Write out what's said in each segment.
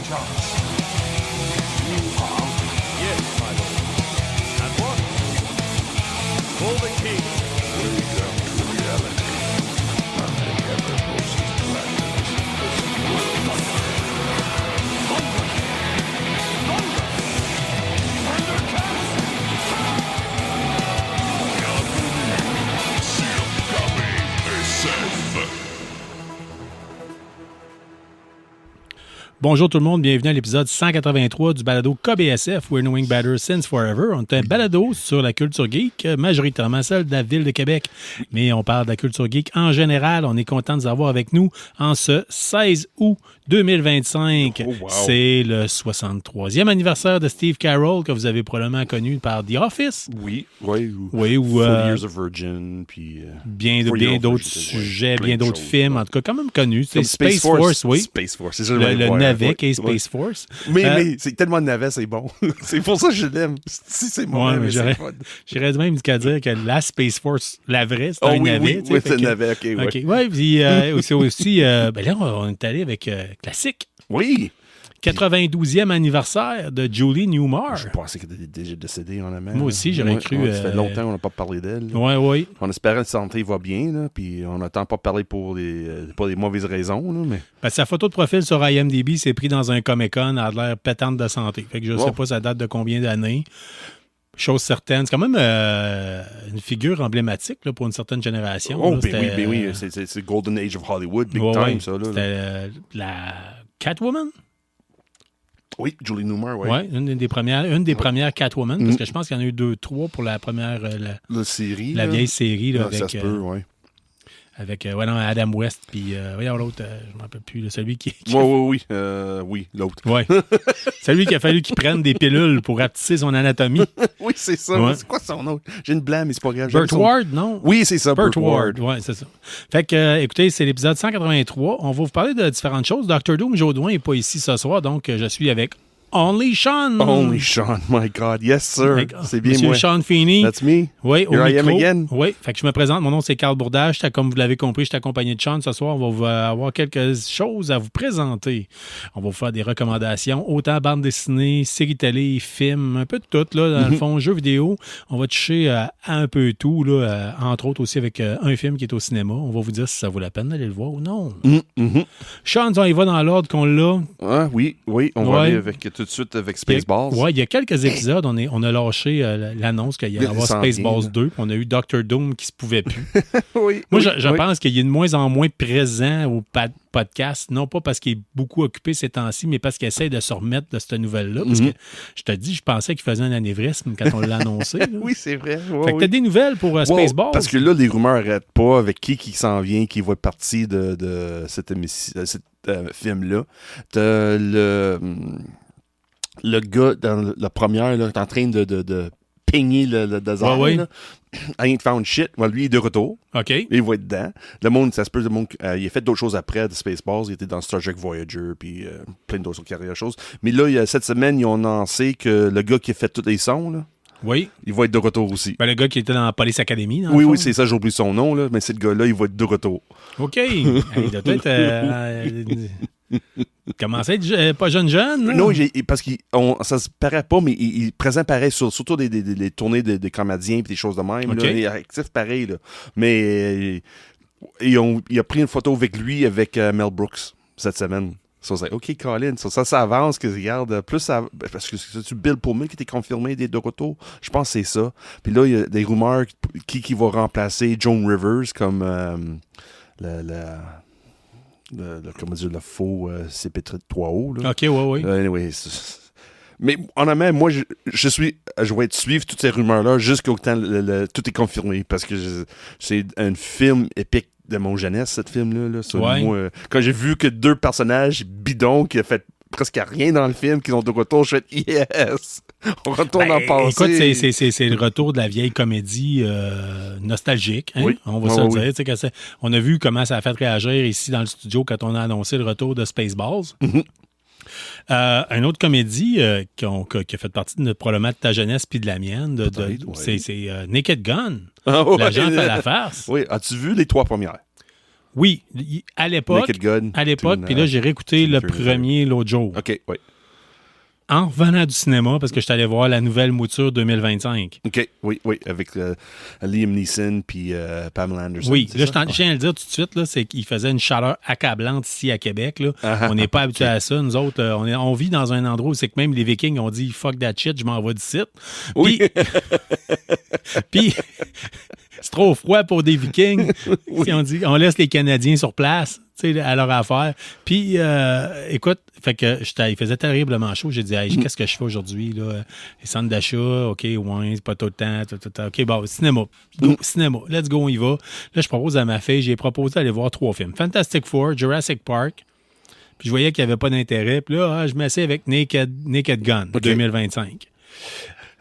chance. Yes, my lord. At once. For the king. Welcome to reality. Nothing ever poses threats. Bonjour tout le monde, bienvenue à l'épisode 183 du balado KBSF, We're Knowing Better Since Forever. On est un balado sur la culture geek, majoritairement celle de la ville de Québec. Mais on parle de la culture geek en général. On est content de vous avoir avec nous en ce 16 août 2025. Oh, wow. C'est le 63e anniversaire de Steve Carell, que vous avez probablement connu par The Office. Oui. Oui, ou 40 Years of Virgin, puis... bien d'autres sujets, bien d'autres films, en tout cas quand même connus. C'est Comme Space Force, oui. Space Force, c'est ça. Le navet qui est Space Force. Mais c'est tellement de navet, c'est bon. C'est pour ça que je l'aime. Si c'est mauvais, mais c'est fun. J'irais même jusqu'à dire que la Space Force, la vraie, c'est un navet. Oui, c'est un navet, OK, ouais. OK, ouais, puis aussi, ben là, on est allé avec classique. Oui. 92e anniversaire de Julie Newmar. Je pensais qu'elle était déjà décédée, en amont. Moi aussi, j'aurais cru. Ça fait longtemps qu'on n'a pas parlé d'elle. Oui. On espérait que sa santé va bien, là, puis on n'attend pas parler pour des mauvaises raisons. Là, mais... Ben, sa photo de profil sur IMDb s'est pris dans un Comic-Con, elle a l'air pétante de santé. Fait que je ne sais pas ça date de combien d'années. Chose certaine, c'est quand même une figure emblématique là, pour une certaine génération. Oh, là, ben oui, c'est Golden Age of Hollywood, big time, ça. Là, c'était la Catwoman? Oui, Julie Newmar, oui. Oui, une des premières Catwoman, parce que je pense qu'il y en a eu 2-3 pour la première... La série. La vieille série. Là, avec, ça se peut, oui. Avec Adam West, puis voyons l'autre, je ne m'en rappelle plus, là, celui qui... Oui, l'autre. Oui. Celui qui a fallu qu'il prenne des pilules pour rapetisser son anatomie. Oui, c'est ça. Ouais. C'est quoi son nom? J'ai une blâme, mais c'est pas grave. Burt Ward, non? Oui, c'est ça, Burt Ward. Oui, c'est ça. Fait que, écoutez, c'est l'épisode 183. On va vous parler de différentes choses. Dr. Doom Jodoin n'est pas ici ce soir, donc je suis avec Only Sean. Only Sean, my God. Yes, sir. C'est bien Monsieur moi. Sean Feeney. That's me. Oui, au Here I am micro. again. Oui, fait que je me présente. Mon nom, c'est Carl Bourdage. Comme vous l'avez compris, je suis accompagné de Sean. Ce soir, on va avoir quelques choses à vous présenter. On va vous faire des recommandations, autant bande dessinée, séries télé, films, un peu de tout, là, dans le fond, jeux vidéo. On va toucher à un peu tout, là, entre autres aussi avec un film qui est au cinéma. On va vous dire si ça vaut la peine d'aller le voir ou non. Sean, on y va dans l'ordre qu'on l'a. Ah, oui. On va aller tout de suite avec Spaceballs. Oui, il y a quelques épisodes, on a lâché l'annonce qu'il y allait avoir Spaceballs 2. On a eu Dr. Doom qui se pouvait plus. Moi, je pense qu'il est de moins en moins présent au podcast, non pas parce qu'il est beaucoup occupé ces temps-ci, mais parce qu'il essaie de se remettre de cette nouvelle-là. Parce que je te dis, je pensais qu'il faisait un anévrisme quand on l'a annoncé. Oui, c'est vrai. Fait que t'as des nouvelles pour Spaceballs? Parce que là, les rumeurs n'arrêtent pas avec qui s'en vient, qui va être parti de cet film-là. T'as le gars dans la première là, est en train de peigner le désert. Ouais. Là. I ain't found shit. Well, lui, il est de retour. OK. Il va être dedans. Le monde, ça se peut, il a fait d'autres choses après de Spaceballs. Il était dans Star Trek Voyager, puis plein d'autres choses. Mais là, cette semaine, ils ont annoncé que le gars qui a fait tous les sons, là, oui. il va être de retour aussi. Ben, le gars qui était dans la Police Academy. Oui, c'est ça, j'ai oublié son nom, là, mais c'est le gars-là, il va être de retour. OK. Il doit être... commencer à être pas jeune. Là. Non, parce que ça se paraît pas, mais il présente pareil, surtout des tournées de comédiens et des choses de même. Okay. Là, il est actif pareil. Là. Mais il a pris une photo avec lui, avec Mel Brooks, cette semaine. Ça, c'est OK, Colin. Ça avance, que regarde. Plus ça, parce que c'est-tu Bill Pullman qui était confirmé de retour? Je pense que c'est ça. Puis là, il y a des rumeurs qui va remplacer Joan Rivers comme comment dire, le faux CP3O. Là. OK, oui. Anyway, mais honnêtement, moi, je vais suivre toutes ces rumeurs-là jusqu'au temps tout est confirmé. Parce que c'est un film épique de mon jeunesse, ce film-là. Là. Moi, quand j'ai vu que 2 personnages bidons qui ont fait presque rien dans le film, qui sont de retour, je fais yes! On retourne en passé. Écoute, c'est le retour de la vieille comédie nostalgique. Hein? Oui. On va se le dire. On a vu comment ça a fait réagir ici dans le studio quand on a annoncé le retour de Spaceballs. Une autre comédie qui a fait partie probablement de ta jeunesse puis de la mienne, c'est Naked Gun. L'agent fait la farce. Oui, as-tu vu les 3 premières? Oui, à l'époque. Naked Gun. À l'époque, puis là, j'ai réécouté le premier l'autre jour. OK, oui. En revenant du cinéma, parce que je suis allé voir la nouvelle mouture 2025. OK, oui, avec Liam Neeson puis Pamela Anderson. Oui, c'est là, ça? je tiens à le dire tout de suite, là, c'est qu'il faisait une chaleur accablante ici à Québec. Là. On n'est pas habitué à ça. Nous autres, on vit dans un endroit où c'est que même les Vikings ont dit « fuck that shit, je m'en vais d'ici ». Oui. Puis, c'est trop froid pour des Vikings. Si on dit, on laisse les Canadiens sur place, tu sais, à leur affaire. Puis, écoute, fait que il faisait terriblement chaud. J'ai dit, hey, qu'est-ce que je fais aujourd'hui, là? Les centres d'achat, OK, ouais, c'est pas tout le temps. OK, bon, cinéma. Cinéma. Let's go, on y va. Là, je propose à ma fille, j'ai proposé d'aller voir 3 films. Fantastic Four, Jurassic Park. Puis, je voyais qu'il n'y avait pas d'intérêt. Puis là, je m'assieds avec Naked Gun, 2025.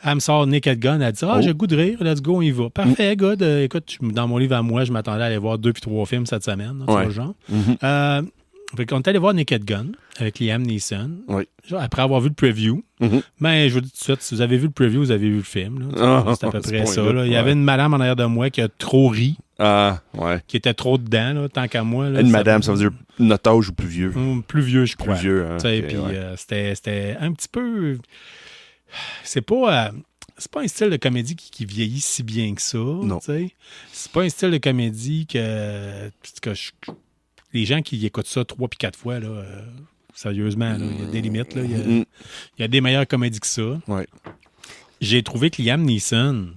Elle me sort Naked Gun, elle dit « j'ai le goût de rire, let's go, on y va. » Parfait, good. Écoute, dans mon livre à moi, je m'attendais à aller voir 2 puis 3 films cette semaine, dans ce genre. Fait qu'on est allé voir Naked Gun avec Liam Neeson. Oui. Après avoir vu le preview. Mais je vous dis tout de suite, si vous avez vu le preview, vous avez vu le film. Là. C'est à peu près ça. Là. Il y avait une madame en arrière de moi qui a trop ri. Ah, ouais. Qui était trop dedans, là, tant qu'à moi. Là, une madame, ça veut dire notre âge ou plus vieux? Plus vieux, je crois. Plus vieux, hein. Puis c'était un petit peu... C'est pas un style de comédie qui vieillit si bien que ça. Non. T'sais. C'est pas un style de comédie les gens qui écoutent ça 3 puis 4 fois, là, sérieusement, là, il y a des limites. Là, il y a des meilleures comédies que ça. Ouais. J'ai trouvé que Liam Neeson,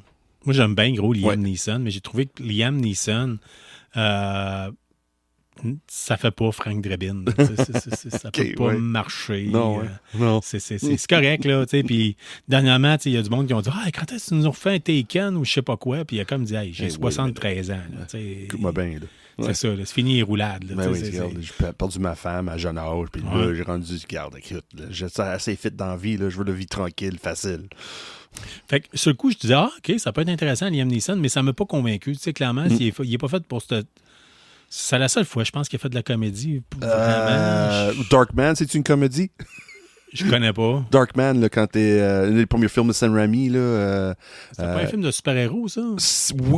moi j'aime bien gros Liam Neeson, mais j'ai trouvé que Liam Neeson, ça fait pas Frank Drebin. Ça peut pas marcher. Non, non. C'est correct, là. Puis, dernièrement, il y a du monde qui ont dit quand est-ce que tu nous refais un Taken ou je sais pas quoi? Puis, il a comme dit j'ai 73 ans. Écoute-moi bien, là. C'est ça, là, c'est fini les roulades. Là, ben oui, regarde, j'ai perdu ma femme à jeune âge, puis là, j'ai rendu, garde, écoute, j'ai ça assez fit dans la vie, là, je veux la vie tranquille, facile. Fait que, sur le coup, je disais, OK, ça peut être intéressant, Liam Neeson, mais ça m'a pas convaincu. Tu sais, clairement, il est pas fait pour cette. C'est la seule fois, je pense, qu'il a fait de la comédie. Vraiment. Darkman, c'est une comédie? Je connais pas. Darkman, là, quand t'es. Les premiers films de Sam Raimi, là. C'est pas un film de super-héros, ça?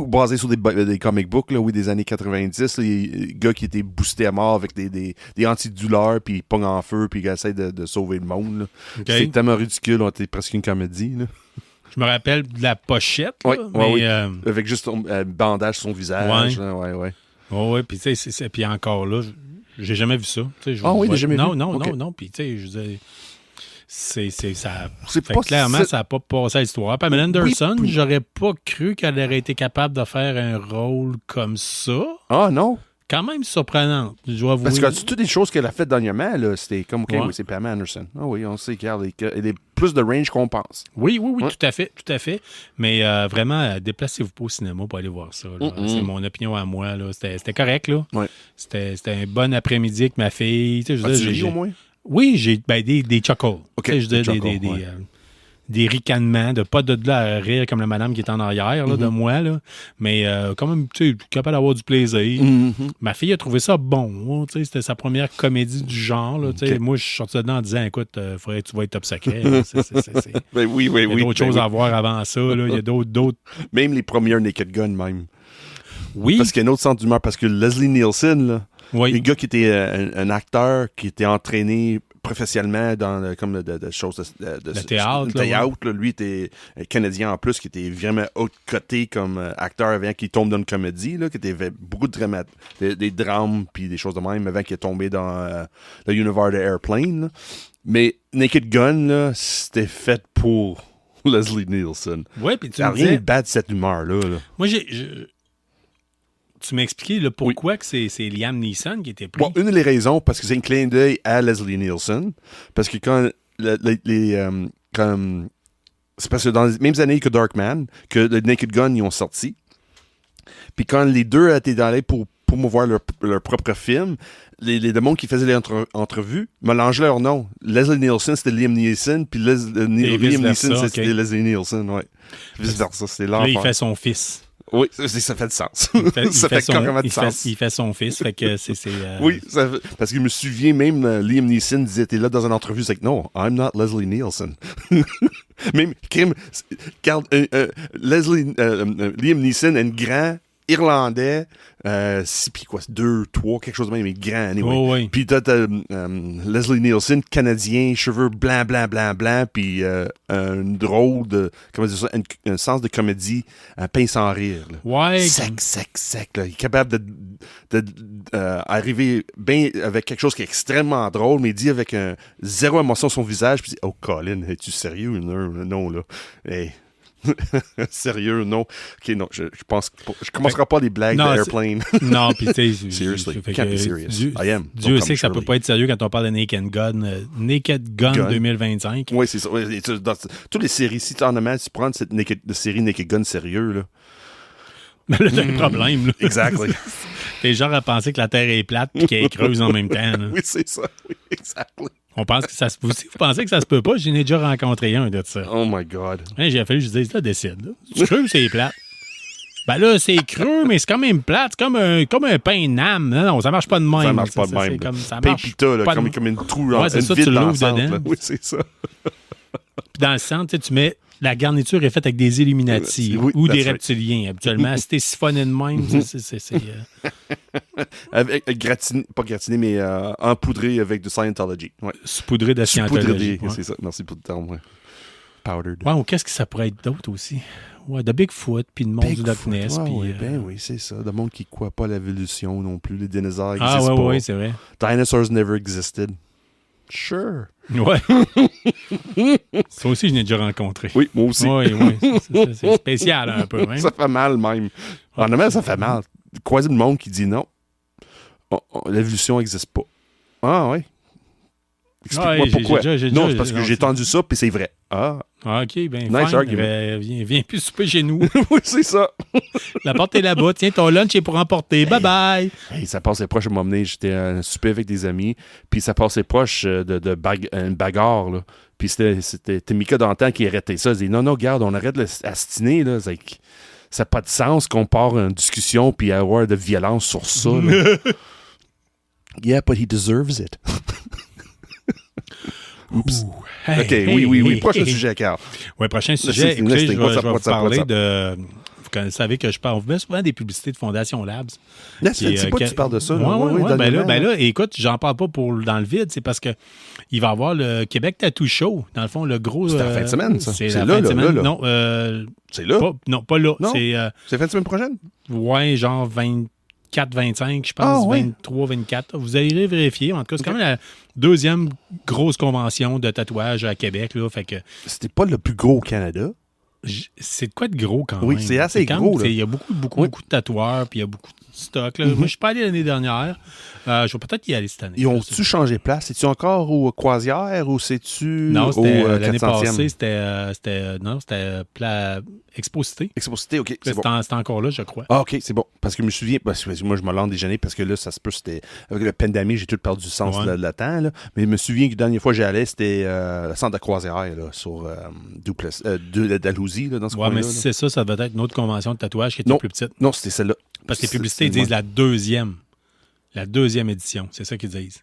Basé sur des comic books, là, oui, des années 90. Là, les gars qui étaient boostés à mort avec des antidouleurs, puis ils pognent en feu, puis ils essaient de sauver le monde. Là. Okay. C'est tellement ridicule, c'était presque une comédie. Là. Je me rappelle de la pochette. Oui, mais, avec juste un bandage sur son visage. Ouais. Oui, puis tu sais, puis encore là, j'ai jamais vu ça. Oui, j'ai jamais vu. Non. Puis tu sais, je disais. Ça. C'est pas clairement, ça n'a pas passé à l'histoire. Pamela Anderson, j'aurais pas cru qu'elle aurait été capable de faire un rôle comme ça. Ah, non? Quand même surprenante, je dois avouer. Parce que toutes les choses qu'elle a faites dernièrement, là, c'était comme, oui, c'est Pamela Anderson. Ah oui, on sait qu'elle a plus de range qu'on pense. Oui, tout à fait. Mais vraiment, déplacez-vous pas au cinéma pour aller voir ça. Là. C'est mon opinion à moi. Là. C'était correct, là. Ouais. C'était un bon après-midi avec ma fille. Tu sais, j'ai au moins? Oui, j'ai des chuckles. OK, des ricanements, pas de là à rire comme la madame qui est en arrière là, de moi, là. Mais quand même, tu sais, capable d'avoir du plaisir. Ma fille a trouvé ça bon. C'était sa première comédie du genre. Là, moi, je suis sorti dedans en disant, écoute, faudrait que tu vas être top secret. Ben oui. Il y a d'autres choses à voir avant ça. Là. Il y a d'autres... Même les premières Naked Gun, même. Oui. Parce qu'il y a un autre centre d'humeur. Parce que Leslie Nielsen, là, oui. le gars qui était un acteur qui était entraîné professionnellement dans comme de choses de théâtre. Là, lui était canadien en plus, qui était vraiment haut coté comme acteur avant qu'il tombe dans une comédie, là, qui était beaucoup de des drames puis des choses de même avant qu'il est tombé dans le univers de Airplane. Là. Mais Naked Gun, là, c'était fait pour Leslie Nielsen. Oui, puis tu me disais... rien de bad de cette humeur-là. Là. Moi, tu m'as expliqué là, pourquoi que c'est Liam Neeson qui était pris. Bon, une des raisons, parce que c'est un clin d'œil à Leslie Nielsen. Parce que quand c'est parce que dans les mêmes années que Darkman, que The Naked Gun, ils ont sorti. Puis quand les deux étaient dans l'air pour promouvoir leur propre film, les monde qui faisaient les entrevues mélangeaient leurs noms. Leslie Nielsen, c'était Liam Neeson, puis Liam Neeson, c'était Leslie Nielsen, ouais. Vice-versa, c'était l'enfant. Là, il fait son fils. Oui, ça fait du sens. Ça fait carrément du sens. Il fait son fils, fait que c'est... Oui, parce que je me souviens même, Liam Neeson disait, t'es là dans une entrevue, c'est que non, I'm not Leslie Nielsen. Même, Liam Neeson est un grand irlandais, 6 pieds quoi, 2, 3, quelque chose de même, mais grand, anyway. Oh, oui. Puis t'as Leslie Nielsen, canadien, cheveux blancs, puis un drôle de, comment dire ça, un sens de comédie, un pain sans rire. Là. Ouais. Sec, là. Il est capable de arriver bien avec quelque chose qui est extrêmement drôle, mais il dit avec un zéro émotion sur son visage, puis il dit, oh Colin, es-tu sérieux? Non, là. Hey. Sérieux, non. Ok, non, je pense que je commencerai pas les blagues d'Airplane. Non, puis tu sais, Seriously, can't be serious. I am. Dieu Don't sait que ça come peut pas être sérieux quand on parle de Naked Gun 2025. Oui, c'est ça. Ouais, dans toutes les séries, si tu en as tu prends cette série Naked Gun sérieux, là. Mais là, t'as un problème, là. Exactly. T'es genre à penser que la Terre est plate et qu'elle est creuse en même temps. Là. Oui, c'est ça. Oui, exactly. On pense que ça se peut. Si vous pensez que ça se peut pas, j'en ai déjà rencontré un de ça. Oh my God. Hein, j'ai fallu que je dise, là, décide. Là. C'est creux ou c'est plate? Ben là, c'est creux, mais c'est quand même plate. C'est comme un pain d'âme. Non, ça marche pas de même. Ça marche pas de même. Ça pain marche pita, là, pas comme une trou, ouais, c'est une ça, vide tu dans le l'ouvres centre. dedans. Là. Oui, c'est ça. Puis dans le centre, tu mets... La garniture est faite avec des Illuminati Oui, ou des right. reptiliens. Habituellement, si t'es siphonné de même, Avec pas gratiné, mais empoudré avec du Scientology. Ouais. saupoudré de Scientology. Ouais. C'est ça. Merci pour le terme. Ouais. Powdered. Ouais, ou qu'est-ce que ça pourrait être d'autre aussi? Ouais, de Bigfoot, puis de monde du Loch Ness. Ouais, puis, ouais, ben oui, c'est ça. Le monde qui ne croit pas à l'évolution non plus. Les dinosaures Ah, n'existent pas. ouais, c'est vrai. Dinosaurs never existed. Sure. Ouais. Ça aussi, je l'ai déjà rencontré. Oui, moi aussi. Oui. C'est spécial un peu. Hein? Ça fait mal même. Honnêtement, ça fait mal. Croiser le monde qui dit non. L'évolution n'existe pas. Ah, oui. Explique-moi pourquoi. Non, c'est parce que j'ai entendu ça, puis c'est vrai. Ah, OK, bien, nice fine. argument. Viens plus souper chez nous. oui, c'est ça. La porte est là-bas. Tiens, ton lunch est pour emporter. Bye-bye. Hey, ça passait proche de m'emmener. J'étais à un souper avec des amis, puis ça passait proche une bagarre, là. Puis c'était Mika Dantan qui arrêtait ça. Il dit non, regarde, on arrête d'astiner, là. Ça n'a pas de sens qu'on part en discussion puis avoir de violence sur ça, là. Yeah, but he deserves it. Oups. Hey, OK, oui. Prochain sujet, Carl. Oui, prochain sujet. Listing. Écoutez, je vais vous What's up? parler de... Vous savez que je parle... On vous met souvent des publicités de Fondation Labs. Là, c'est pas que tu parles de ça. Oui, ben là, écoute, j'en parle pas dans le vide. C'est parce que il va y avoir le Québec Tattoo Show. Dans le fond, le gros... C'est la fin de semaine, ça. C'est la fin de semaine. Là. Non, c'est là? pas là. Non? C'est la fin de semaine prochaine? ouais, genre 24-25, je pense, Ah, ouais. 23-24. Vous allez vérifier. En tout cas, c'est quand même la deuxième grosse convention de tatouage à Québec. Là, fait que C'était pas le plus gros au Canada. c'est de quoi de gros quand Oui, même? c'est assez quand gros, même, là. il y a beaucoup de tatoueurs, puis il y a beaucoup de stock. Là. Moi, je suis pas allé l'année dernière. Je vais peut-être y aller cette année. Ils ont-tu changé de place? C'est-tu encore au Croisière ou c'est-tu Non, c'était au l'année 400e? passée, c'était Exposité. Exposité, OK, c'est C'était bon. encore là, je crois. Ah, OK, c'est bon. Parce que je me souviens, parce que moi, je me lance déjeuner parce que là, ça se peut, c'était. Avec le pandémie, j'ai tout perdu le sens Ouais. de la temps, là. Mais je me souviens que la dernière fois que j'allais, c'était le centre de croisière, là, sur Dalhousie, là, dans ce Ouais, coin-là. mais là. si c'est ça, ça devait être une autre convention de tatouage qui était Non. plus petite. Non, c'était celle-là. Parce que les publicités, ils C'est- disent la deuxième édition. C'est ça qu'ils disent.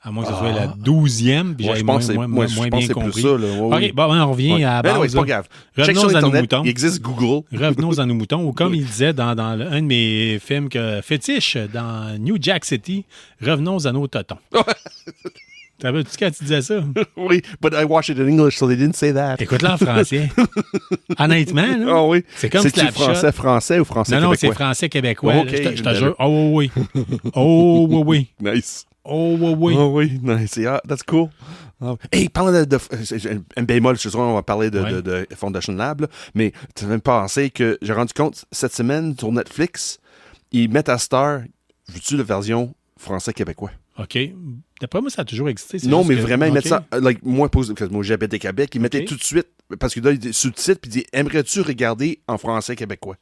À moins que ce soit la 12e, puis Ouais, j'avais je pense que moins je bien pense que c'est compris. plus ça, là. Ouais, OK, oui. bon, on revient Ouais. à la Ben base. oui, c'est pas là. grave. Check Revenons sur à nos Internet, moutons. il existe Google. Revenons à nos moutons. Ou comme il disait dans un de mes films fétiches dans New Jack City, revenons à nos totons. T'avais-tu quand tu disais ça? Oui, but I watched it in English, so they didn't say that. Écoute-le en français. Honnêtement, là, Ah oui. c'est comme C'est-tu Slapshot. français ou français Non, c'est québécois? français-québécois. Ok, Je te jure. Oh, oui. Oh, oui. Nice. Oh, oui. Oh oui, nice. Yeah, that's cool. Oh. Hey, parlant de un bémol, je suis sûr on va parler de Foundation Lab, là, mais tu vas me penser que j'ai rendu compte, cette semaine, sur Netflix, ils mettent à Star, veux-tu la version français-québécois? OK. D'après moi, ça a toujours existé. c'est Non, juste mais que- vraiment, ils OK. mettent ça, moi, parce que moi j'habite à Québec, ils mettaient tout de suite, parce que là, ils sous-titrent, puis ils disent, aimerais-tu regarder en français québécois?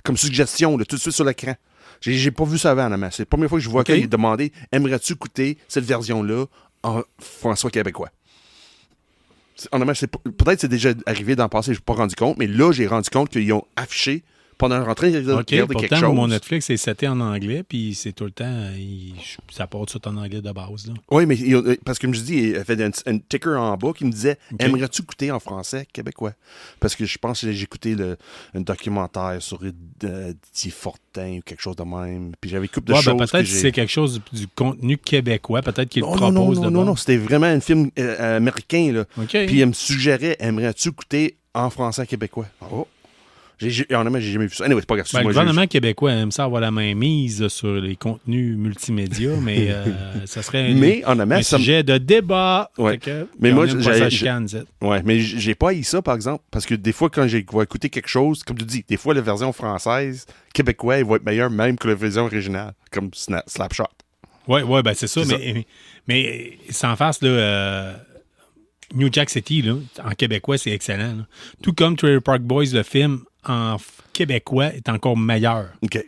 Comme suggestion, là, tout de suite sur l'écran. J'ai pas vu ça avant, Anna. C'est la première fois que je vois qu'il est demandé, aimerais-tu écouter cette version-là en français québécois? Honnêtement, peut-être que c'est déjà arrivé dans le passé, je ne me suis pas rendu compte, mais là, j'ai rendu compte qu'ils ont affiché pendant en train de OK, regarder quelque pourtant, chose. mon Netflix est seté en anglais, puis c'est tout le temps, ça part tout en anglais de base. Là. Oui, mais parce que comme je dis, il fait un ticker en bas qui me disait OK. Aimerais-tu écouter en français québécois? Parce que je pense que j'ai écouté un documentaire sur Didier Fortin ou quelque chose de même. Puis j'avais une couple de Ouais, choses. peut-être que si j'ai... c'est quelque chose du contenu québécois, peut-être qu'il le Non, propose de non, c'était vraiment un film américain. Là. OK. Puis il me suggérait Aimerais-tu écouter en français québécois? Oh. Honnêtement, j'ai jamais vu ça. Anyway, c'est pas grave. Ben, le Moi, gouvernement québécois aime ça avoir la main mise sur les contenus multimédia, mais ça serait Mais honnêtement, un ça me... sujet de débat. Ouais. Fait que, Mais on moi, aime pas ça chicane, ça. Ouais, mais j'ai pas haï ça, par exemple, parce que des fois, quand j'ai va écouter quelque chose, comme tu dis, des fois, la version française, québécois, elle va être meilleure même que la version originale, comme Slapshot. Oui, ben c'est ça, C'est mais sans farce, là, New Jack City, là, en québécois, c'est excellent. Là. Tout comme Trailer Park Boys, le film, en québécois, est encore meilleur. OK.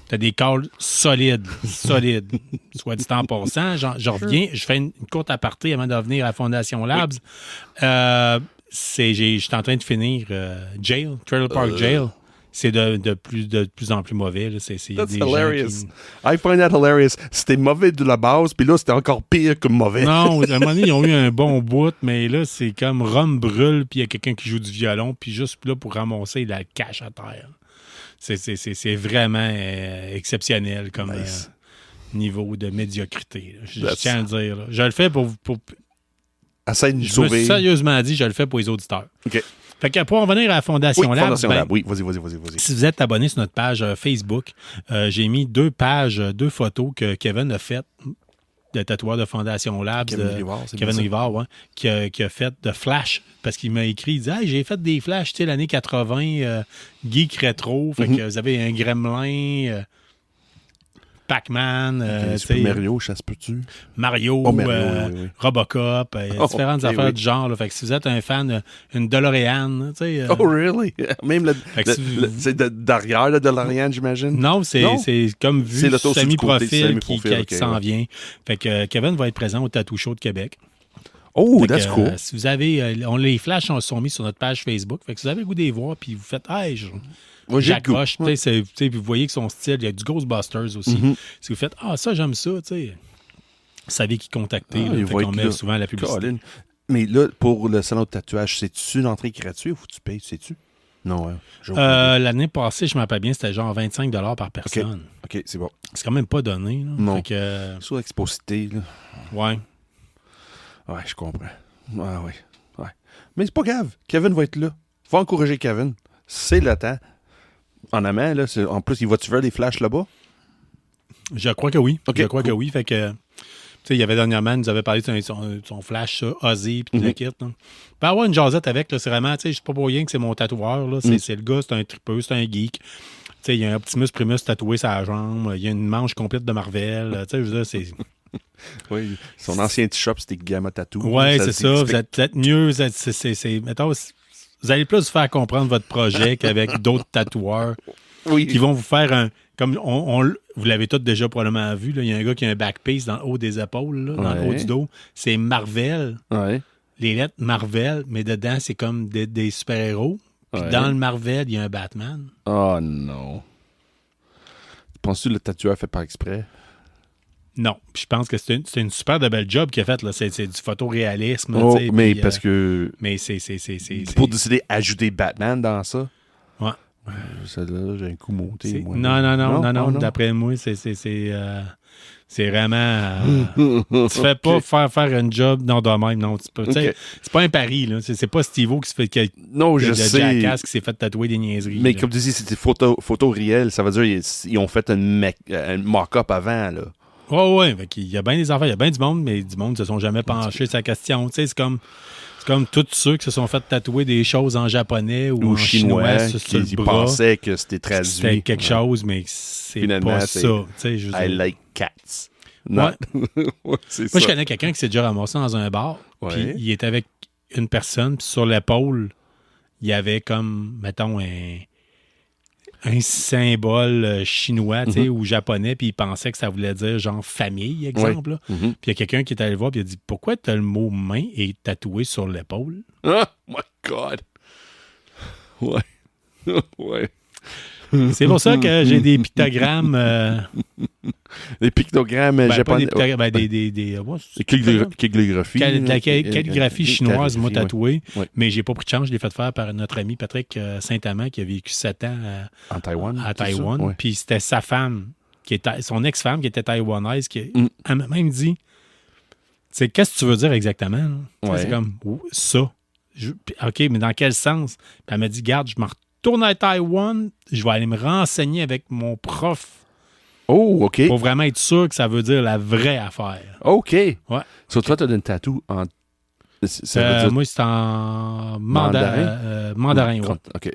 T'as des calls solides. Soit dit en passant, je reviens, je fais une courte aparté avant de revenir à la Fondation Labs. Je suis en train de finir Jail, Trailer Park Jail. C'est de plus en plus mauvais. Là. Il y a That's des gens hilarious. qui- I find that hilarious. C'était mauvais de la base, puis là, c'était encore pire que mauvais. Non, à un moment donné, ils ont eu un bon bout, mais là, c'est comme Rome brûle, puis il y a quelqu'un qui joue du violon, puis juste là pour ramasser la cache à terre. C'est vraiment exceptionnel comme Nice. niveau de médiocrité. Là. Je That's- tiens à le dire. Là. Je le fais pour Essaye de nous je me suis sauver. sérieusement dit, je le fais pour les auditeurs. OK. Fait que pour en venir à la Fondation Oui, Lab, Fondation ben, Lab. Oui, vas-y. si vous êtes abonné sur notre page Facebook, j'ai mis 2 photos que Kevin a faites de tatoueur de Fondation Labs. Kevin Rivard, c'est Kevin bien ça. Rivard, ouais, qui a fait de Flash, parce qu'il m'a écrit, il dit hey, j'ai fait des Flash, tu sais, l'année 80, geek rétro, fait que vous avez un Gremlin, Pac-Man, tu Super sais, Mario, ça se peut-tu? Mario, Oh, Mario, oui. Robocop, différentes ok, affaires oui. du genre. Là. Fait que si vous êtes un fan d'une DeLorean, tu sais. Oh, really? Même Fait que si vous- c'est derrière le DeLorean, j'imagine? Non, c'est comme C'est vu l'auto sur du côté, semi-profil qui semi-profil, ok, s'en ouais. vient. Fait que Kevin va être présent au Tattoo Show de Québec. Oh, Fait que, that's cool. si vous avez... les flashs sont mis sur notre page Facebook. Fait que si vous avez le goût de les voir, puis vous faites « Hey, Moi, j'ai le goût. j'accroche. » Tu sais, puis vous voyez que son style, il y a du Ghostbusters aussi. Mm-hmm. Si vous faites « Ah, ça, j'aime ça. » Tu sais, vous savez qui contacter. Ah, là. il Fait va qu'on être met là. souvent la publicité. Colin. Mais là, pour le salon de tatouage, c'est-tu une entrée gratuite ou tu payes, sais-tu? Non, ouais. j'ai aucune idée. L'année passée, je me rappelle bien, c'était genre 25 $ par personne. OK, c'est bon. C'est quand même pas donné. Là. Non. Fait que, Sur l'exposité, là. ouais. Ouais, je comprends. Ouais. Mais c'est pas grave. Kevin va être là. Faut encourager Kevin. C'est le temps. En amont, là, en plus, il va-tu faire des flashs là-bas? Je crois que oui. Ok, Je crois cool. que oui. Fait que, tu sais, il y avait dernièrement, il nous avait parlé de son flash, ça, Ozzy, puis tout le kit. Là. Peut avoir une jasette avec, là, c'est vraiment, tu sais, je sais pas pour rien que c'est mon tatoueur, là. C'est le gars, c'est un tripeux, c'est un geek. Tu sais, il y a un Optimus Primus tatoué sur la jambe, il y a une manche complète de Marvel. Tu sais, je veux dire, c'est. Oui. Son ancien t-shop, c'était Gamma Tattoo. Ouais, c'est ça. Vous fait- êtes mieux. Mettons, vous allez plus faire comprendre votre projet qu'avec d'autres tatoueurs Oui. qui vont vous faire un. Comme vous l'avez tous déjà probablement vu, là, il y a un gars qui a un backpiece dans le haut des épaules, là, dans le haut Ouais. du dos. C'est Marvel, Ouais. les lettres Marvel, mais dedans, c'est comme des super-héros. Puis Ouais. dans le Marvel, il y a un Batman. Oh non. Penses-tu que le tatoueur fait par exprès? Non. Puis je pense que c'est une super de belle job qu'il a faite. C'est du photoréalisme. Oh, tu sais, mais puis, parce que. Mais c'est. Pour décider d'ajouter Batman dans ça? Ouais. Celle-là, j'ai un coup monté. moi. Non. D'après moi, c'est vraiment. Tu fais pas faire un job non de même. Non, tu sais, Ok. c'est pas un pari. Là. C'est pas Steve-O qui se fait. Non, je le sais. Jackass qui s'est fait tatouer des niaiseries. Mais là. comme tu dis, c'était photo réelle. Ça veut dire ils ont fait un mock-up avant, là. Ouais. Fait qu'il y a bien des affaires, il y a bien du monde, mais du monde ne se sont jamais penchés sur la question. Tu sais, c'est comme tous ceux qui se sont fait tatouer des choses en japonais ou en chinois sur qui le bras. pensaient que c'était traduit. C'était quelque chose, mais c'est Finalement, pas c'est- ça. Tu sais, je veux I dire. like cats. Non. Ouais, c'est ça. Moi, je connais quelqu'un qui s'est déjà ramassé dans un bar, Ouais. puis il était avec une personne, puis sur l'épaule, il y avait comme, mettons, un symbole chinois, tu sais, ou japonais, puis il pensait que ça voulait dire genre famille, exemple. là. Mhm. Puis il y a quelqu'un qui est allé le voir, puis il a dit pourquoi t'as le mot main et tatoué sur l'épaule? Oh my God. Ouais. Ouais. C'est pour ça que j'ai des pictogrammes. Les pictogrammes Pas japonais. des pictogrammes, ouais, C'est calligraphie. de la calligraphie chinoise, moi, tatouée. Ouais. Mais j'ai pas pris de chance. Je l'ai fait faire par notre ami Patrick Saint-Amand qui a vécu 7 ans En Taïwan. à c'est ça? Taïwan. Ouais. Puis c'était sa femme, son ex-femme qui était taïwanaise, qui elle m'a même dit, c'est qu'est-ce que tu veux dire exactement? Là? Tu sais, Ouais. c'est comme ça. Puis, OK, mais dans quel sens? Puis elle m'a dit, garde, je me retourne à Taïwan, je vais aller me renseigner avec mon prof Oh, OK. pour vraiment être sûr que ça veut dire la vraie affaire. OK. Ouais. Sur toi, tu as une tatou en. Ça veut dire Moi, c'est en mandarin. mandarin, ouais. OK.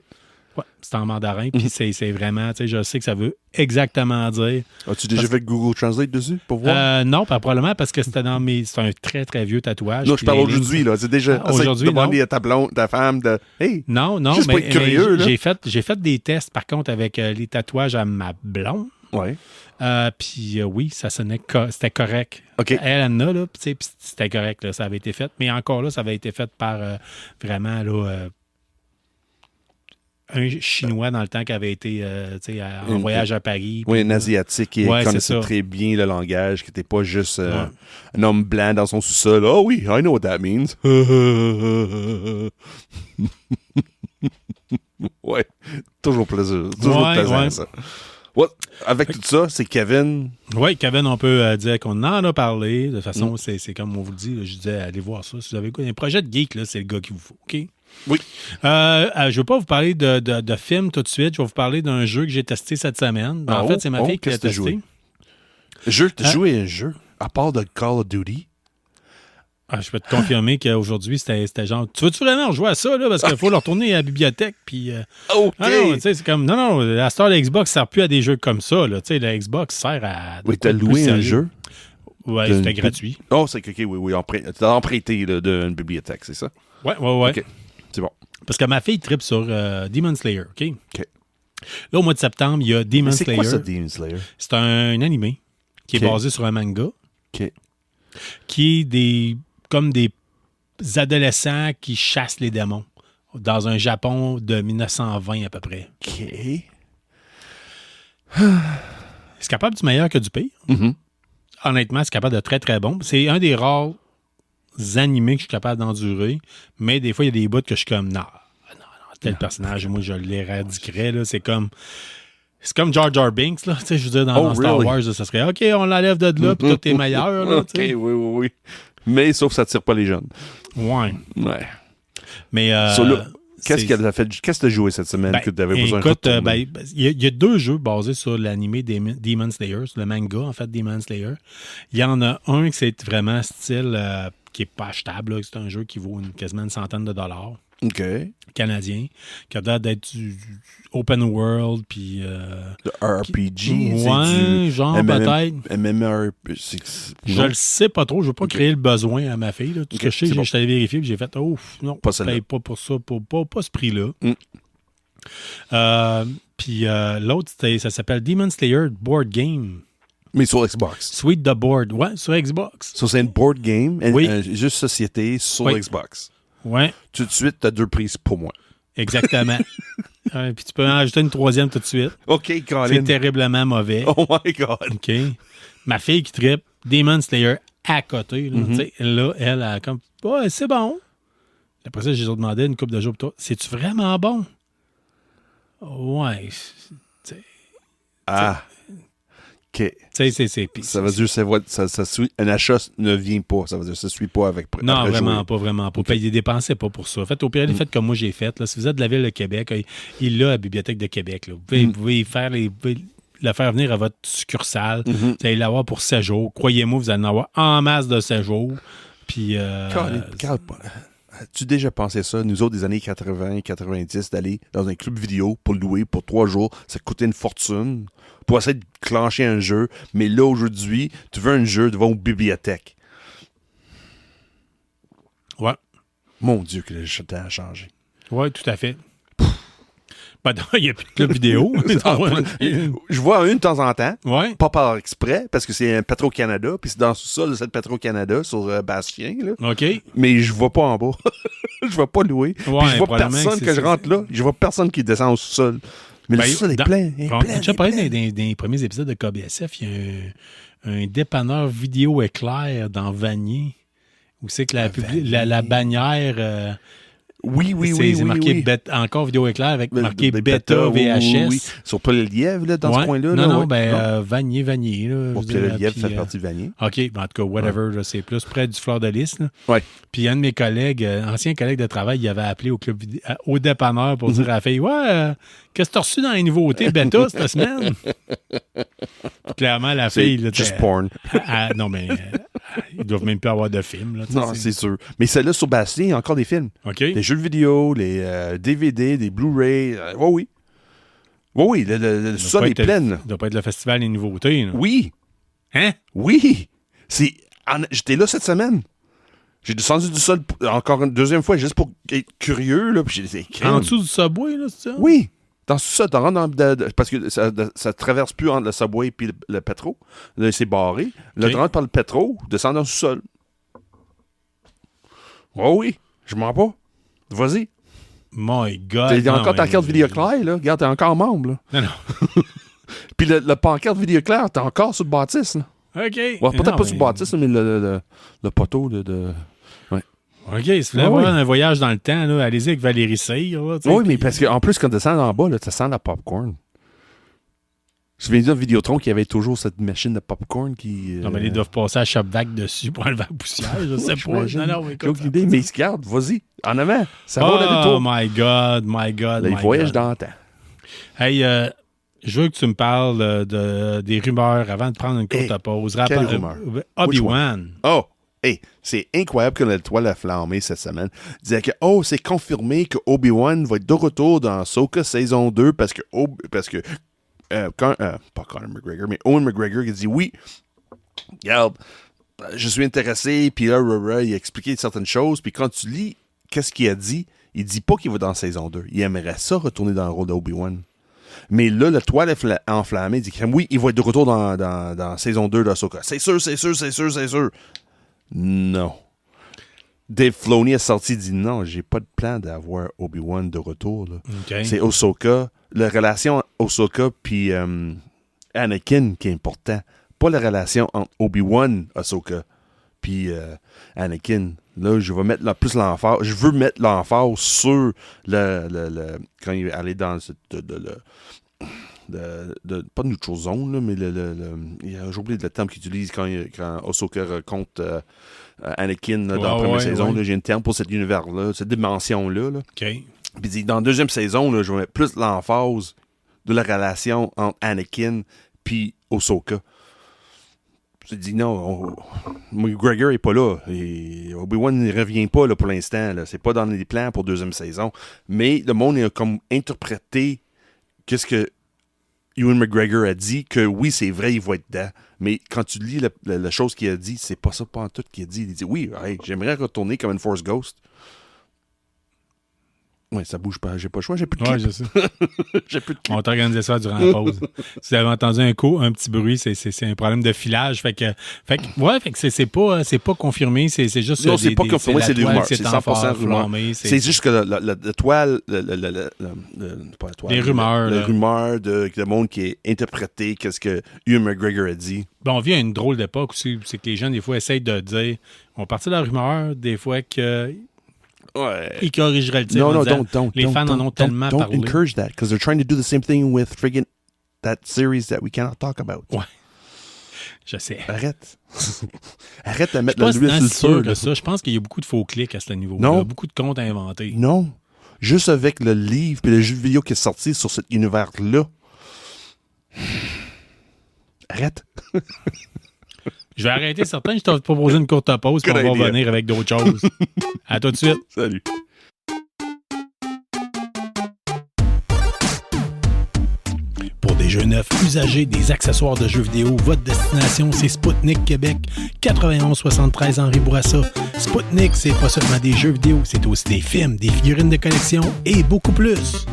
Ouais, c'est en mandarin, puis c'est vraiment, tu sais, je sais que ça veut exactement dire. As-tu déjà fait Google Translate dessus pour voir? Non, pas probablement parce que c'était c'est un très, très vieux tatouage. Non, puis je parle les aujourd'hui, là. C'est déjà. aujourd'hui, demander à ta blonde, ta femme, de. Hey! Non, Juste pour être curieux, là. j'ai fait des tests, par contre, avec les tatouages à ma blonde. Ouais. Puis oui, ça sonnait, c'était correct. OK. Elle en a, là, tu sais, puis c'était correct, là, ça avait été fait. Mais encore là, ça avait été fait par vraiment, là, un Chinois dans le temps qui avait été tu sais, en voyage à Paris. Oui, puis, un Asiatique qui Ouais, c'est connaissait ça. très bien le langage, qui n'était pas juste un homme blanc dans son sous-sol. Oh oui, I know what that means. Ouais, toujours plaisir. Toujours Ouais, plaisant, ouais. ça. Ouais, avec tout ça, c'est Kevin. Oui, Kevin, on peut dire qu'on en a parlé. De toute façon, c'est comme on vous le dit. Là, je disais, allez voir ça. Si vous avez un projet de geek, là, c'est le gars qu'il vous faut. OK? Oui. Je ne vais pas vous parler de film tout de suite. Je vais vous parler d'un jeu que j'ai testé cette semaine. En fait, c'est ma fille qui l'a qu'est-ce que t'as testé. T'as joué à un jeu, à part de Call of Duty? Je peux te confirmer qu'aujourd'hui, c'était genre, tu veux-tu vraiment rejouer à ça, là? Parce qu'il faut le retourner à la bibliothèque, puis... OK! non, tu sais, c'est comme... Non, la Star de Xbox ne sert plus à des jeux comme ça, là. Tu sais, la Xbox sert à... Oui, t'as loué un jeu? Oui, c'était gratuit. Oh, c'est OK, oui. T'as emprunté d'une bibliothèque, c'est ça? Ouais. OK, c'est bon. Parce que ma fille tripe sur Demon Slayer, OK? Là, au mois de septembre, il y a Demon C'est Slayer. quoi ça, Demon Slayer? C'est un animé qui est OK. basé sur un manga, OK. qui est comme des adolescents qui chassent les démons dans un Japon de 1920 à peu près. OK. C'est capable du meilleur que du pire. Mhm. Honnêtement, c'est capable de très, très bon. C'est un des rares animés que je suis capable d'endurer, mais des fois, il y a des bouts que je suis comme, non, tel personnage, moi, je l'éradiquerais, là. C'est comme Jar Jar Binks, là. Tu sais, je veux dire, dans Star Wars, là, ça serait, OK, on l'enlève de là, puis tout est meilleur, là, OK, tu sais. oui. Mais sauf que ça tire pas les jeunes. Ouais. Ouais. Mais, Qu'est-ce que tu as joué cette semaine que tu avais besoin de écoute, retourner? il y a 2 jeux basés sur l'animé Demon Slayer, sur le manga, en fait, Demon Slayer. Il y en a un qui c'est vraiment style qui est pas achetable, là, c'est un jeu qui vaut quasiment une centaine de dollars OK. canadiens, qui a l'air d'être du open world, puis... Le RPG? ouais, genre peut-être. MMORPG. Je le sais pas trop, je veux pas créer le besoin à ma fille. Là. Tout ce que je sais, je suis allé vérifier, puis j'ai fait, non, Pas celle-là. pas pour ça, pas ce prix-là. Mm. Puis l'autre, ça s'appelle Demon Slayer Board Game. Mais sur Xbox. Sweet the Board, ouais, sur Xbox. So, c'est une board game, Oui. juste société sur Oui. Xbox. Ouais, Tout de suite, tu as 2 prises pour moi. exactement. Puis tu peux en ajouter une 3e tout de suite. OK, Colin. C'est terriblement mauvais. Oh my God. OK. Ma fille qui trippe Demon Slayer à côté. Là, tu sais, là, elle a comme, ouais, c'est bon. Après ça, j'ai demandé une couple de jours pour toi, c'est-tu vraiment bon? Ouais. Ah. OK. Tu sais, c'est. Ça veut dire un achat ne vient pas. Ça veut dire que ça ne suit pas avec. Non, après vraiment jouer. pas, vraiment pas. Puis, dépensez pas pour ça. Faites au pire, faites comme moi j'ai fait. Là. Si vous êtes de la ville de Québec, il l'a à la Bibliothèque de Québec. Là. Vous pouvez le faire venir à votre succursale. Vous allez l'avoir pour 7 jours. Croyez-moi, vous allez en avoir en masse de 7 jours. Puis. As-tu déjà pensé ça, nous autres des années 80, 90, d'aller dans un club vidéo pour louer pour 3 jours, ça coûtait une fortune pour essayer de clencher un jeu, mais là, aujourd'hui, tu veux un jeu devant une bibliothèque. Ouais. Mon Dieu, que le temps a changé. Oui, tout à fait. Ben, il n'y a plus de club vidéo. Je vois une de temps en temps, Ouais. pas par exprès, parce que c'est un Petro-Canada, puis c'est dans le sous-sol de cette Petro-Canada, sur Bastien, là. OK. Mais je vais pas en bas. Je vais pas louer. Puis je vois probablement personne que que c'est je rentre là. Je vois personne qui descend au sous-sol. Mais le Ben, sous-sol est dans- plein. Il est On a plein, déjà il est parlé plein. dans les premiers épisodes de KBSF, il y a un dépanneur vidéo éclair dans Vanier, où c'est que la bannière, Oui, c'est marqué encore vidéo éclair avec marqué Des bêta oui, VHS. oui, oui. Sur pas le lièvre, là, dans Ouais. ce coin-là. Non, là, non, ouais. Vanier. Là, Bon, je puis veux le dire, lièvre puis, fait partie de Vanier. OK, ben, en tout cas, whatever, là, c'est plus près du Fleur de Lys. Là. Ouais. Puis un de mes collègues, ancien collègue de travail, il avait appelé au dépanneur pour dire à la fille, ouais, qu'est-ce que tu as reçu dans les nouveautés bêta cette semaine? Puis clairement, la C'est fille... Là, just porn. non, mais ils doivent même plus avoir de films. Là, Non, c'est sûr. Mais celle-là, sur Bastien, il y a encore des films. OK. Des jeux vidéo, les DVD, des Blu-ray. Oui, oui. Oui, oui, le sol est plein. Ça doit pas être le festival des nouveautés. Là. Oui, Hein? oui. J'étais là cette semaine. J'ai descendu du sol encore une deuxième fois, juste pour être curieux. Là, puis j'ai dit, En dessous du Subway, là, c'est ça? Oui. Dans ça, tu rentres parce que ça traverse plus entre le Subway et le pétro. Là, c'est barré. Là, OK. tu rentres par le pétro, descends dans le sous-sol. Oh oui, je mens pas. Vas-y. My God. T'as non, encore ta mais- carte Vidéoclair, là. Regarde, t'es encore membre, là. Non, non. Puis le pancarte Vidéoclair, t'es encore sur le bâtisse, là. OK. Ouais, Non, peut-être pas sur mais- le bâtisse, mais le poteau de... OK, si vous voulez Ah, avoir oui. un voyage dans le temps, là, allez-y avec Valérie Cyr. Là, tu sais, Oui, mais puis- parce qu'en plus, quand tu descends en bas, là, tu sens la popcorn. Je viens de dire Vidéotron qu'il y avait toujours cette machine de popcorn qui... Non, mais ils doivent passer à Shopvac dessus pour enlever la poussière. Je sais pas. j'imagine. Non, non, mais J'ai écoute, aucune idée, mais regarde, vas-y, en avant. Ça vaut le Oh détour. my God, my God, Les my voyages God. dans le temps. Hey, je veux que tu me parles des rumeurs avant de prendre une courte Hey, pause. quelle rumeur? Obi-Wan. Oh, hey, c'est incroyable que l'étoile a flambé cette semaine. Il disait que, c'est confirmé que Obi-Wan va être de retour dans Ahsoka saison 2 parce que pas Conor McGregor, mais Owen McGregor qui dit oui, regarde, je suis intéressé, puis là, il a expliqué certaines choses, puis quand tu lis qu'est-ce qu'il a dit, il dit pas qu'il va dans saison 2. Il aimerait ça retourner dans le rôle d'Obi-Wan. Mais là, le toile est enflammé. Il dit que oui, il va être de retour dans saison 2 d'Ahsoka. C'est sûr, c'est sûr, c'est sûr, c'est sûr. Non. Dave Filoni a sorti et dit non, j'ai pas de plan d'avoir Obi-Wan de retour. Là. OK. C'est Ahsoka. La relation Ahsoka puis Anakin qui est important. Pas la relation entre Obi-Wan, Ahsoka, puis Anakin. Là, je veux mettre l'emphase sur quand il est allé dans pas de neutral zone, là, mais j'ai oublié le terme qu'il utilise quand Ahsoka raconte Anakin là, dans la première saison. Là, j'ai un terme pour cet univers-là, cette dimension-là. Là. OK. Puis il dit, dans la deuxième saison, là, je vais mettre plus l'emphase de la relation entre Anakin puis Ahsoka. J'ai dit non, McGregor n'est pas là. Et Obi-Wan ne revient pas là, pour l'instant. Là. C'est pas dans les plans pour deuxième saison. Mais le monde a comme interprété qu'est-ce que Ewan McGregor a dit, que oui, c'est vrai, il va être dedans. Mais quand tu lis la chose qu'il a dit, c'est pas ça pas en tout qu'il a dit. Il dit oui, hey, j'aimerais retourner comme une Force Ghost. Oui, ça bouge pas. J'ai pas le choix. J'ai plus de Ouais, clip. je sais. J'ai plus de clip. On va t'organiser ça durant la pause. Si vous avez entendu un petit bruit, c'est un problème de filage. Fait que c'est pas confirmé. C'est juste. Non, c'est pas confirmé, c'est des la toile rumeurs. qui C'est s'est 100% rumeurs. enflammée, C'est juste que la toile, pas la toile. Les rumeurs, Les là. rumeurs de le monde qui est interprété, qu'est-ce que Ewan McGregor a dit. Bon, on vit à une drôle d'époque aussi. C'est que les gens, des fois, essayent de dire. On partit de la rumeur, des fois, qu'ils Ouais. corrigeraient le tir. No, en no, disant, les fans en ont tellement don't parlé. encourage that, because they're trying to do the same thing with friggin' that series that we cannot talk about. Ouais. Je sais. Arrête. Arrête de Je mettre suis la pas l'huile si sur le sûr feu. que ça. Je pense qu'il y a beaucoup de faux clics à ce niveau-là. Non. Beaucoup de comptes inventés. Non. Juste avec le livre et le jeu vidéo qui est sorti sur cet univers-là. Arrête. Je vais arrêter certains. Je t'ai proposé une courte pause, puis on Good va idea. revenir avec d'autres choses. À tout de suite. Salut. Pour des jeux neufs, usagés, des accessoires de jeux vidéo, votre destination, c'est Spoutnik Québec, 9173 Henri Bourassa. Spoutnik, c'est pas seulement des jeux vidéo, c'est aussi des films, des figurines de collection et beaucoup plus.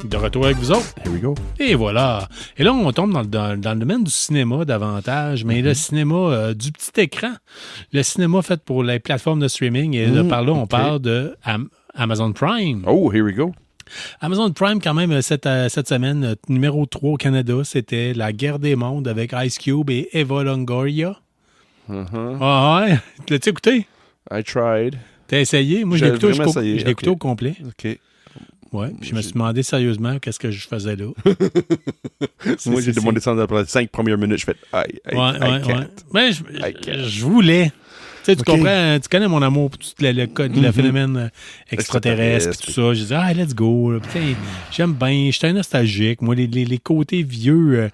De retour avec vous autres. Here we go. Et voilà. Et là, on tombe dans le domaine du cinéma davantage, mais le cinéma du petit écran. Le cinéma fait pour les plateformes de streaming. Et là, par là, on parle de Amazon Prime. Oh, here we go. Amazon Prime, quand même, cette semaine, numéro 3 au Canada, c'était La Guerre des mondes avec Ice Cube et Eva Longoria. Ah ouais? L'as-tu écouté? I tried. T'as essayé? Moi, je J'ai l'ai écouté, vraiment essayé, je l'ai écouté ok. au complet. OK. Ouais, puis je me suis demandé sérieusement qu'est-ce que je faisais là. Moi, j'ai demandé ça après les 5 premières minutes. Je fais, I can't. Mais je voulais. Tu sais, tu comprends, tu connais mon amour pour tout le phénomène extraterrestre et tout ça. J'ai dit, let's go. Là. Putain, j'aime bien, j'étais un nostalgique. Moi, les côtés vieux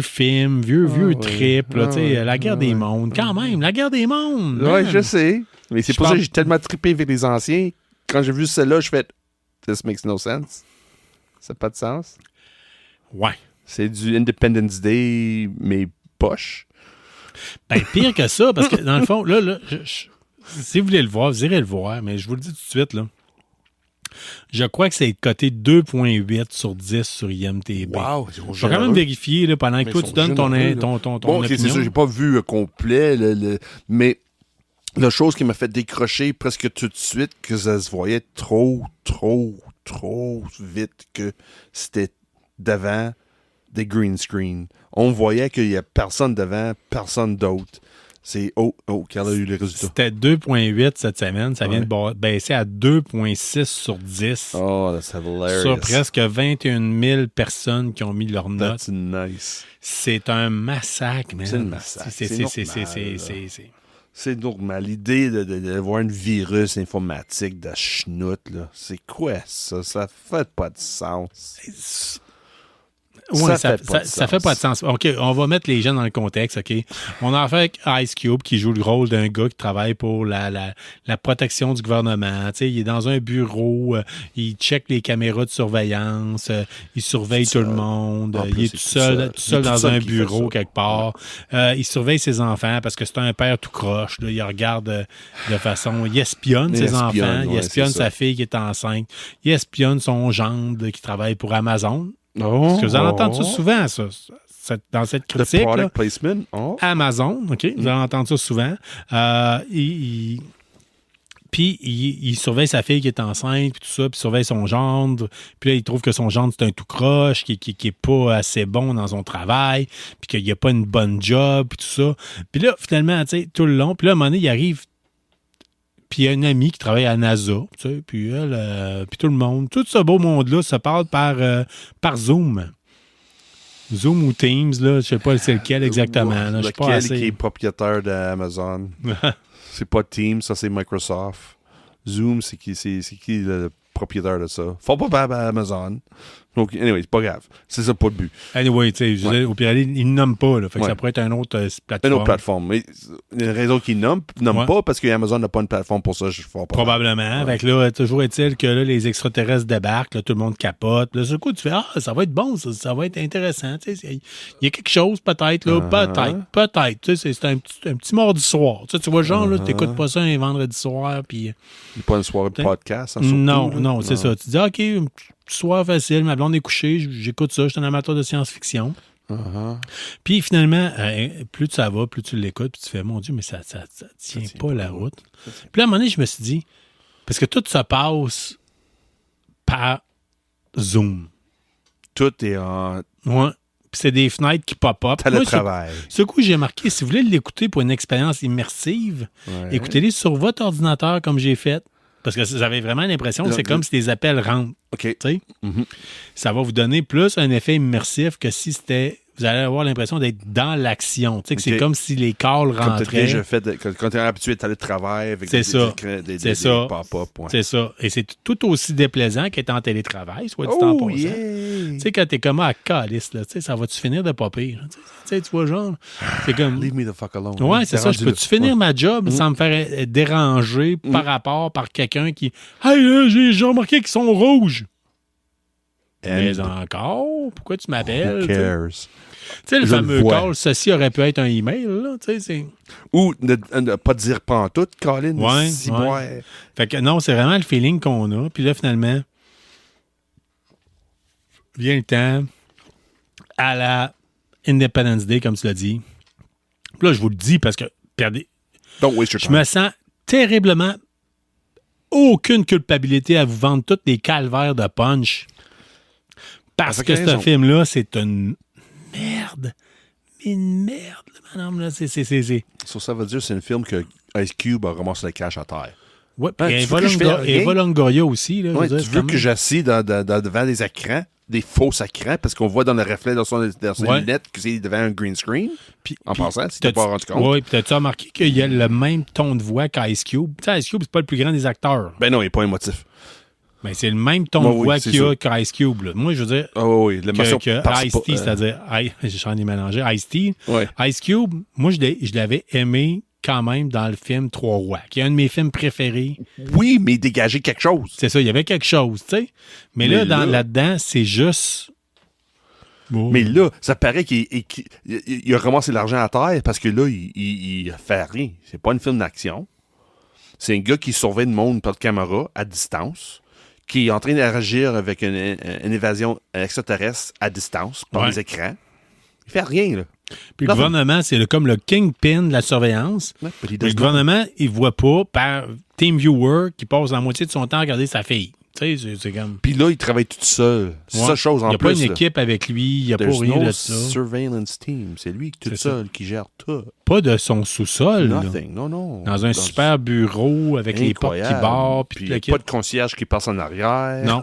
films, vieux trips, là, tu sais, la guerre des mondes. Quand même, la guerre des mondes. Ouais, man. je sais. Mais c'est pour ça que j'ai tellement trippé avec les anciens. Quand j'ai vu celle-là, je fais, this makes no sense. Ça n'a pas de sens. Ouais. C'est du Independence Day, mais poche. Ben, pire que ça, parce que dans le fond, là si vous voulez le voir, vous irez le voir, mais je vous le dis tout de suite, là. Je crois que c'est coté 2.8 sur 10 sur IMDb. Wow! Je vais quand même vérifier là, pendant que Mais toi, ils tu sont donnes ton généreux, bon, ok, opinion. c'est ça, j'ai pas vu complet, mais la chose qui m'a fait décrocher presque tout de suite, que ça se voyait trop vite que c'était devant des green screen. On voyait qu'il y a personne devant, personne d'autre. C'est quel a eu les résultats? C'était 2.8 cette semaine. Ça vient de baisser à 2.6 sur 10. Oh, that's hilarious. Sur presque 21 000 personnes qui ont mis leur note. That's nice. C'est un massacre, man. C'est un massacre. C'est normal. L'idée de voir un virus informatique de schnout, là, c'est quoi ça? Ça fait pas de sens. Oui, ça fait pas de sens. OK, on va mettre les gens dans le contexte, OK? On a affaire avec Ice Cube qui joue le rôle d'un gars qui travaille pour la protection du gouvernement. Tu sais, il est dans un bureau, il check les caméras de surveillance, il surveille tout le monde, il est tout seul dans un bureau quelque part. Il surveille ses enfants parce que c'est un père tout croche. Là, il regarde de façon... Il espionne ses enfants, il espionne sa fille qui est enceinte, il espionne son gendre qui travaille pour Amazon. Parce que vous allez entendre ça souvent, ça. Dans cette critique. Le product placement. Amazon, OK? Vous allez entendre ça souvent. Puis, il surveille sa fille qui est enceinte, puis tout ça, puis il surveille son gendre. Puis là, il trouve que son gendre, c'est un tout croche, qui est pas assez bon dans son travail, puis qu'il n'y a pas une bonne job, puis tout ça. Puis là, finalement, tu sais, tout le long, puis là, à un moment donné, il arrive. Puis il y a une amie qui travaille à NASA, tu sais, puis elle, puis tout le monde, tout ce beau monde-là se parle par Zoom. Zoom ou Teams, là, je sais pas c'est lequel exactement. Là, je sais pas assez. Qui est propriétaire d'Amazon. C'est pas Teams, ça c'est Microsoft. Zoom, c'est qui le propriétaire de ça? Faut pas parler à Amazon. Donc, anyway, c'est pas grave. C'est ça pas le but. Anyway, tu sais, au pire, ils ne nomment pas, là. Fait que ça pourrait être une autre plateforme. Une autre plateforme. Mais une raison qu'ils nomment pas parce qu'Amazon n'a pas une plateforme pour ça. Probablement. Fait que là, toujours est-il que là, les extraterrestres débarquent, là, tout le monde capote. Là, ce coup, tu fais, ça va être bon, ça va être intéressant. Tu sais, il y a quelque chose, peut-être, là. Peut-être. Tu sais, c'est un petit mardi soir. Tu vois, genre, là, t'écoutes pas ça un vendredi soir, puis... Il n'y a pas une soirée de podcast, surtout, Non, c'est ça. Tu dis, OK, un soir facile, ma blonde est couchée, j'écoute ça, je suis un amateur de science-fiction. Puis finalement, plus ça va, plus tu l'écoutes, puis tu fais, mon Dieu, mais ça tient pas la route. Puis là, à un moment donné, je me suis dit, parce que tout se passe par Zoom. Tout est en... Ouais. Puis c'est des fenêtres qui pop-up. Télétravail. Ce coup, j'ai marqué, si vous voulez l'écouter pour une expérience immersive, écoutez-les sur votre ordinateur comme j'ai fait. Parce que vous avez vraiment l'impression que c'est comme si les appels rentrent. OK. Ça va vous donner plus un effet immersif que si c'était... Vous allez avoir l'impression d'être dans l'action. Tu sais, que c'est comme si les calls rentraient. Quand tu es habitué à télétravail avec des pop-up. C'est ça. Et c'est tout aussi déplaisant qu'être en télétravail, soit dit en passant. Tu sais, quand t'es comme à calice, là, tu sais, ça va-tu finir de popper? Tu sais, tu vois, genre, c'est comme... Leave me the fuck alone. Ouais, c'est ça. Je peux-tu finir ma job sans me faire déranger par quelqu'un qui... Hey, là, j'ai remarqué qu'ils sont rouges. Mais encore? Pourquoi tu m'appelles? Who cares? Tu sais, le fameux call, ceci aurait pu être un email, là, tu sais, c'est... Ou ne pas dire pantoute, Colin. Ouais. Fait que non, c'est vraiment le feeling qu'on a. Puis là, finalement, vient le temps à la Independence Day, comme tu l'as dit. Puis là, je vous le dis parce que, regardez, Don't waste your je time. me sens terriblement aucune culpabilité à vous vendre tous les calvaires de punch. Parce Avec que ce raison. film-là, c'est une merde. Une merde, madame. Là. C'est. Ça veut dire que c'est un film que Ice Cube a ramassé le cash à terre. Ouais, Ah, et tu veux que je fais rien? Eva Longoria aussi. Là, Ouais, je veux tu dire, veux quand que même. j'assieds devant des écrans, des faux écrans, parce qu'on voit dans le reflet dans ses Ouais. lunettes que c'est devant un green screen. Puis- En puis, passant, si t'es pas rendu compte. Oui, puis t'as-tu remarqué qu'il y a le même ton de voix qu'Ice Cube? Tu sais, Ice Cube, c'est pas le plus grand des acteurs. Ben non, il n'est pas émotif. Mais c'est le même ton Ouais, de oui, voix c'est qu'il y a ça. qu'Ice Cube. Là. Moi, je veux dire, Ah oui, l'émotion que passe Ice-T, pas, c'est-à-dire, j'en ai mélangé, Ice-T. Ouais. Ice Cube, moi, je l'avais aimé quand même dans le film Trois Rois, qui est un de mes films préférés. Oui, mais dégager quelque chose. C'est ça, il y avait quelque chose, tu sais. Mais Mais là, là- là-dedans, c'est juste... Oh. Mais là, ça paraît qu'il a ramassé l'argent à terre parce que là, il fait rien. C'est pas un film d'action. C'est un gars qui surveille le monde par caméra à distance, qui est en train d'interagir avec une évasion extraterrestre à distance par Ouais. les écrans. Il fait rien, là. Puis le Nothing. gouvernement, c'est comme le kingpin de la surveillance. Ouais, but he Mais does le gouvernement, il voit pas par TeamViewer qui passe la moitié de son temps à regarder sa fille. Tu sais, c'est comme... Puis là, il travaille tout seul. C'est Ouais. ça chose en Il n'y a plus. pas une là. équipe avec lui, il n'y a pas There's rien no de ça. surveillance team. C'est lui tout C'est ça. seul qui gère tout. Pas de son sous-sol. là. Nothing. Non, non. Dans un super bureau avec les portes qui Incroyable. barrent. Puis Puis tout le kit. pas de concierge qui passe en arrière. Non.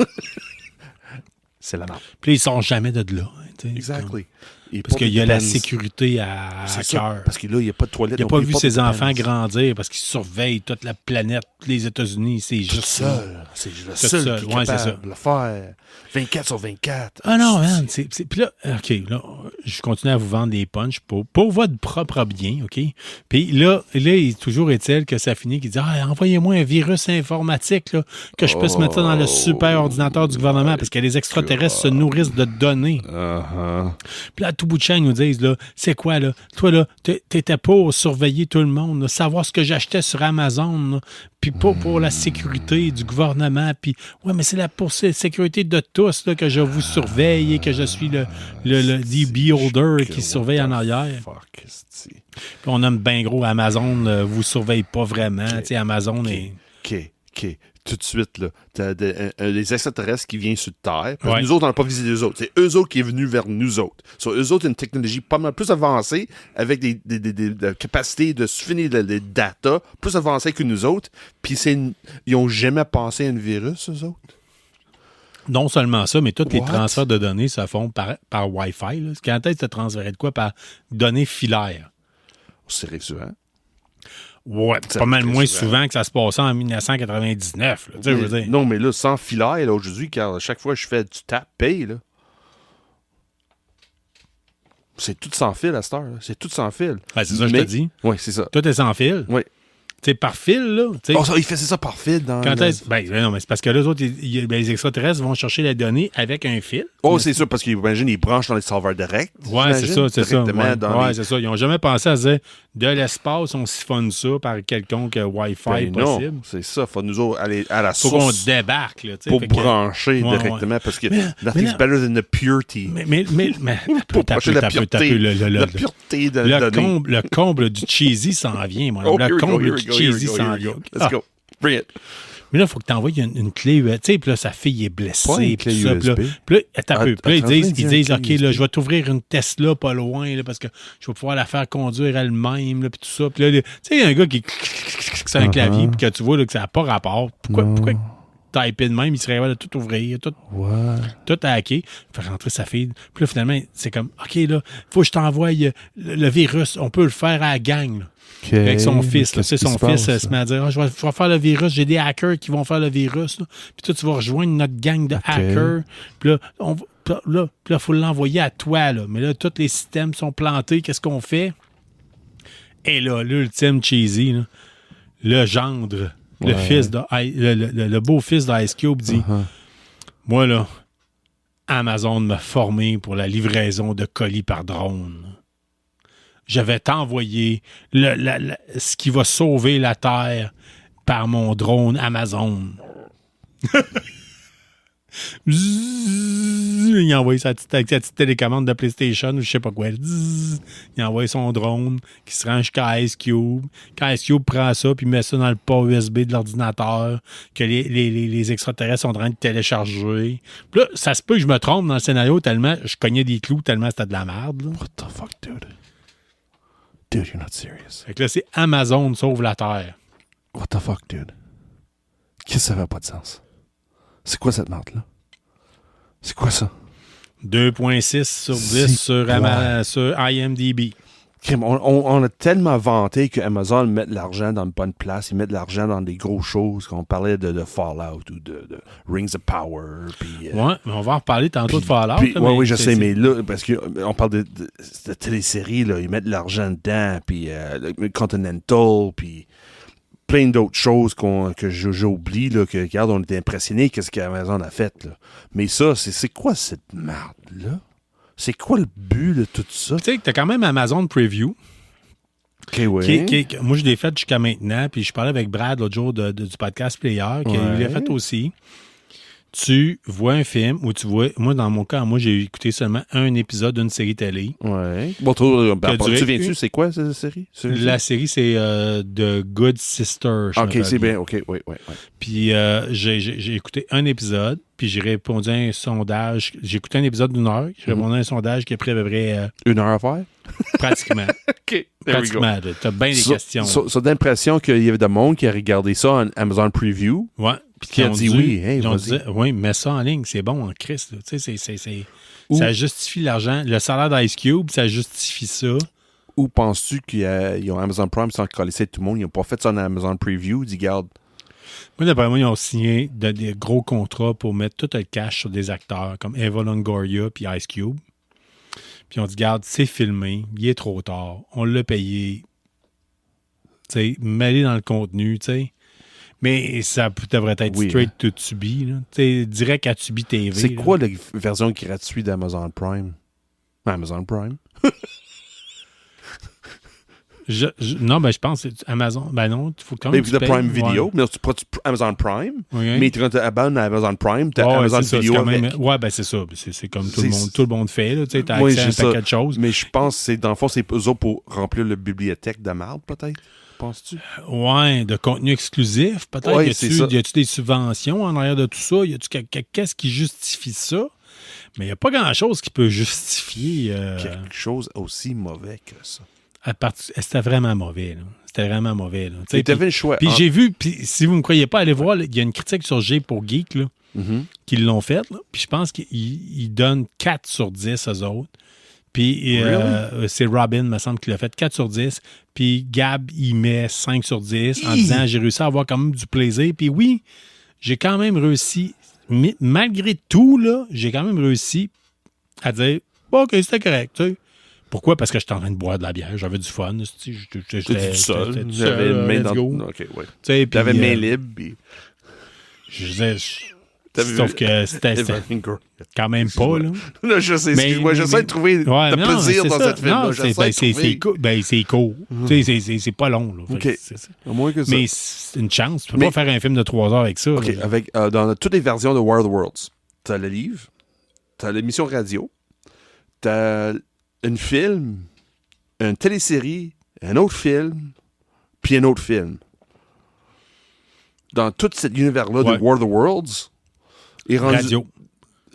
C'est la merde. Puis ils sortent jamais de là. hein, tu sais, Exactly. Et Parce pas qu'il de y a la dépenses. sécurité à C'est ça. cœur. Parce que là, il n'y a pas de toilette. Il n'a non pas plus, vu de ses dépenses. enfants grandir parce qu'il surveille toute la planète, les États-Unis. C'est Tout juste ça. seul. C'est le Tout seul seul. qui est Ouais, c'est capable de le faire. 24 sur 24. Ah non, man. Puis là, OK, là, je continue à vous vendre des punchs pour votre propre bien, OK? Puis là, toujours est-il que ça finit qu'il dit envoyez-moi un virus informatique, là, que je puisse mettre ça dans le super ordinateur du gouvernement parce que les extraterrestres se nourrissent de données. Uh-huh. Puis là, à tout bout de champ, ils nous disent, là, c'est quoi, là? Toi, là, t'étais pour surveiller tout le monde, là, savoir ce que j'achetais sur Amazon, là, puis pas pour la sécurité du gouvernement, puis, ouais, mais c'est pour la sécurité de tous, là, que je vous surveille et que je suis le beholder qui surveille en arrière. Fuck, c'est... Puis on nomme bien gros Amazon, vous surveille pas vraiment, tu sais, Amazon est... OK. Tout de suite, là, t'as des extraterrestres qui viennent sur Terre. Parce que Ouais. nous autres, on n'a pas visité eux autres. C'est eux autres qui sont venus vers nous autres. So, eux autres ont une technologie pas mal plus avancée, avec des capacités de finir les data plus avancées que nous autres. Puis ils n'ont jamais pensé à un virus, eux autres. Non seulement ça, mais tous les What? transferts de données se font par Wi-Fi. Là. Quand est-ce que tu transférais de quoi par données filaires? C'est récurrent. Ouais, Ça pas mal très moins souvent. souvent que ça se passait en 1999. Là, tu sais, je veux dire. Non, mais là, sans filaire, là, aujourd'hui, car à chaque fois que je fais du tap, paye, là. C'est tout sans fil à cette heure. Là. C'est tout sans fil. Ben, c'est ça que je Mais- te dis. Oui, c'est ça. Tout est sans fil. Oui. Tu sais, par fil, là. tu sais, Oh, ça, il faisait ça par fil dans. quand est-ce. Ben, non, mais c'est parce que les autres, les extraterrestres vont chercher la donnée avec un fil. Oh, c'est sûr, parce qu'imagine, ils branchent dans les serveurs directs. Ouais, c'est ça, c'est ça. directement Ouais, dans les- c'est ça. Ils n'ont jamais pensé à se dire de l'espace, on siphonne ça par quelconque Wi-Fi Ben non, possible. c'est ça. Faut nous autres aller à la Faut qu'on source débarque, là. tu sais, pour fait que- brancher Ouais, directement, parce que Mais nothing's là- better than the purity. Mais Pour brancher la pureté. La le pureté de Le données. le comble du cheesy s'en vient, mon Oh, homme. here Le we go, comble here du we go, here we cheesy go, s'en here we vient. go. Ah. Let's go. Bring it. Mais là, il faut que tu envoies une clé USB. Tu sais, puis là, sa fille est blessée. Pas une puis clé tout ça, puis là- USB. Puis là, attends un peu. Puis là, Attends, ils dis disent une OK, clé là, USB. je vais t'ouvrir une Tesla pas loin, là, parce que je vais pouvoir la faire conduire elle-même, là, puis tout ça. Puis là, tu sais, il y a un gars qui sur un clavier, puis que tu vois là, que ça n'a pas rapport. Pourquoi typer de même, il serait capable de tout ouvrir, tout hacker, faire rentrer sa fille. Puis là, finalement, c'est comme, OK, là, faut que je t'envoie le virus. On peut le faire à la gang, là. Avec son fils. Là, tu sais, son fils se met à dire je vais faire le virus, j'ai des hackers qui vont faire le virus. Là. Puis toi, tu vas rejoindre notre gang de hackers. Puis là, il faut l'envoyer à toi. Là. Mais là, tous les systèmes sont plantés. Qu'est-ce qu'on fait? Et là, l'ultime cheesy, là, le gendre, le fils de le beau-fils d'Ice Cube dit moi, là, Amazon m'a formé pour la livraison de colis par drone. Je vais t'envoyer ce qui va sauver la Terre par mon drone Amazon. Bzzz, il envoie sa petite télécommande de PlayStation ou je sais pas quoi. Bzzz, il envoie son drone qui se rend jusqu'à Ice Cube. Quand Ice Cube prend ça puis met ça dans le port USB de l'ordinateur, que les extraterrestres sont en train de télécharger. Puis là, ça se peut que je me trompe dans le scénario tellement je cognais des clous tellement c'était de la merde. Là. What the fuck, dude? Dude, you're not serious. Fait que là, c'est Amazon sauve la Terre. What the fuck, dude? Qu'est-ce que ça fait pas de sens? C'est quoi cette marque-là? C'est quoi ça? 2.6 sur 10 sur IMDb. Crime, on a tellement vanté que Amazon met de l'argent dans une bonne place, ils mettent de l'argent dans des grosses choses, qu'on parlait de Fallout ou de Rings of Power. Puis, Ouais, mais on va en reparler tantôt de Fallout. Puis, là, oui, je sais, mais là, parce qu'on parle de téléséries, là, ils mettent de l'argent dedans, puis Continental, puis plein d'autres choses que j'oublie, là, que, regarde, on était impressionnés qu'est-ce qu'Amazon a fait, là. Mais ça, c'est quoi cette merde-là? C'est quoi le but de tout ça? Tu sais que t'as quand même Amazon Preview. OK, oui. Moi, je l'ai fait jusqu'à maintenant, puis je parlais avec Brad l'autre jour du podcast Player, qui l'a fait aussi. Tu vois un film où tu vois... Moi, dans mon cas, j'ai écouté seulement un épisode d'une série télé. Ouais. Bon, tu viens-tu, c'est quoi cette série? La série, c'est The Good Sister. OK, c'est bien. OK, oui. Puis j'ai écouté un épisode, puis j'ai répondu à un sondage. J'ai écouté un épisode d'une heure, j'ai répondu à un sondage qui a pris à peu près... 1 heure à faire? Pratiquement. OK, there we go. Pratiquement. T'as bien des questions. Ça donne l'impression qu'il y avait des monde qui a regardé ça en Amazon Preview. Ouais. Puis qui a dit oui, hey, vas-y. Oui, mets ça en ligne, c'est bon en Christ. Tu sais, ça justifie l'argent. Le salaire d'Ice Cube, ça justifie ça. Ou penses-tu qu'ils ont Amazon Prime sans coller tout le monde? Ils n'ont pas fait ça en Amazon Preview. Ils disent, garde. Moi, d'après moi, ils ont signé des gros contrats pour mettre tout le cash sur des acteurs comme Eva Longoria puis Ice Cube. Puis on dit, garde, c'est filmé, il est trop tard, on l'a payé. Tu sais, mêlé dans le contenu, tu sais. Mais ça devrait être straight to Tubi, là. Tu sais, direct à Tubi TV. C'est quoi la version gratuite d'Amazon Prime? Amazon Prime? Non, ben je pense que c'est Amazon. Ben non, il faut quand même. Mais tu Prime Video, mais tu prends Amazon Prime, mais tu abonnes à Amazon Prime, tu as Amazon Video avec. Ouais, ben c'est ça. C'est comme tout le monde fait. Tu as accès à un paquet de choses. Mais je pense que c'est dans le fond, c'est eux autres pour remplir la bibliothèque de marde, peut-être. Penses-tu? Ouais, de contenu exclusif, peut-être. Ouais, y a-tu des subventions en arrière de tout ça? Y a-tu qu'est-ce qui justifie ça? Mais il n'y a pas grand-chose qui peut justifier... quelque chose aussi mauvais que ça. C'était vraiment mauvais, là. C'était vraiment mauvais, là. Tu avais le choix. Puis j'ai vu, puis si vous ne me croyez pas, allez voir, il y a une critique sur G pour Geek, là, qui l'ont faite, là. Puis je pense qu'ils donnent 4 sur 10 aux autres. Puis c'est Robin, me semble, qui l'a fait 4 sur 10. Puis Gab, il met 5 sur 10 en disant j'ai réussi à avoir quand même du plaisir. Puis oui, j'ai quand même réussi, malgré tout, là, j'ai quand même réussi à dire bon, OK, c'était correct, tu sais. Pourquoi? Parce que j'étais en train de boire de la bière, j'avais du fun. J'étais tout seul. J'avais une main dans le... OK, ouais. J'avais une main libre. Puis... Sauf que c'était quand même pas, là. Là, je sais, excuse-moi, j'essaie de trouver le plaisir dans cette film-là. C'est court. C'est pas long, là. OK. Au moins que ça. Mais c'est une chance. Tu peux pas faire un film de 3 heures avec ça. OK, avec, dans toutes les versions de War of the Worlds, t'as le livre, t'as l'émission radio, t'as un film, une télésérie, un autre film, puis un autre film. Dans tout cet univers-là de War of the Worlds, Radio.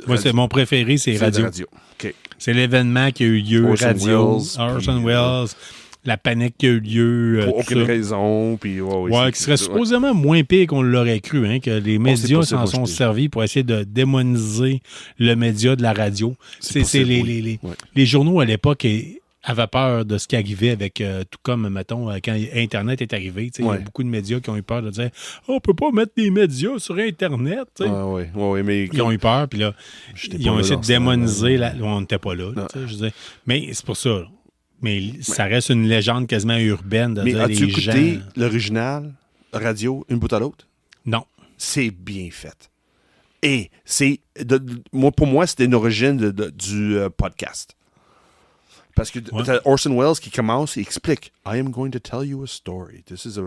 Moi, c'est mon préféré, c'est Radio. Okay. C'est l'événement qui a eu lieu, Orson Welles, la panique qui a eu lieu. Pour aucune raison. Puis, qui serait supposément moins pire qu'on l'aurait cru, hein, que les médias s'en sont servis pour essayer de démoniser le média de la radio. Les journaux à l'époque avaient peur de ce qui arrivait avec, tout comme, mettons, quand Internet est arrivé. Il y a beaucoup de médias qui ont eu peur de dire « On peut pas mettre des médias sur Internet. » mais ils ont eu peur, puis là, ils ont essayé de démoniser. On n'était pas là. Mais c'est pour ça. Là. Mais ça reste une légende quasiment urbaine de dire as-tu les gens... écouté l'original radio une bout à l'autre? Non. C'est bien fait. Et c'est... pour moi, c'était une origine du podcast. Parce que t'as Orson Welles qui commence et explique I am going to tell you a story. This is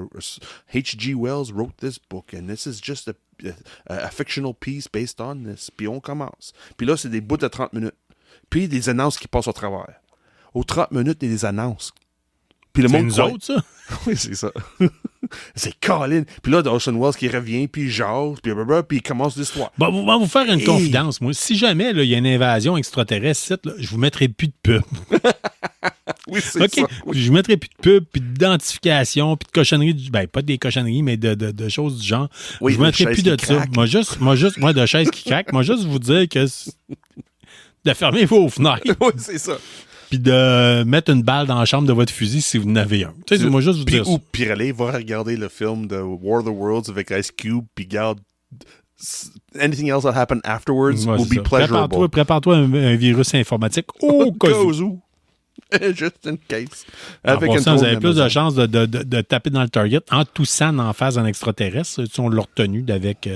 H.G. Wells wrote this book and this is just a fictional piece based on this. Puis on commence. Puis là, c'est des bouts de 30 minutes. Puis des annonces qui passent au travers. Aux 30 minutes, il y a des annonces. Puis le C'est monde nous croit- autres, ça? Oui, c'est ça. C'est Colin. Puis là, Orson Welles qui revient, puis il jase, puis blablabla, puis il commence l'histoire. Bon, on va vous faire une Hey. confidence, moi. Si jamais là, il y a une invasion extraterrestre, ici, là, je vous mettrai plus de pub. Oui, c'est OK? ça. Oui. Je vous mettrai plus de pub, puis d'identification, puis de cochonneries. Ben, pas des cochonneries, mais de choses du genre. Oui, je vous de mettrai chaises plus de qui ça. craquent. Moi, de chaises qui craquent. Moi, juste vous dire que de fermer vos fenêtres, Oui, c'est ça. puis de mettre une balle dans la chambre de votre fusil si vous en avez un. Tu sais, moi, juste vous Puis, dire ça. ou puis aller voir regarder le film de War of the Worlds avec Ice Cube, puis garde anything else that happened afterwards Ouais, will c'est be ça. pleasurable. Prépare-toi un virus informatique au cas où. où. Just in case. En Avec passant, vous drone avez plus de Amazon. chances de taper dans le target en toussant en face d'un extraterrestre. Tu sais, on l'a retenu avec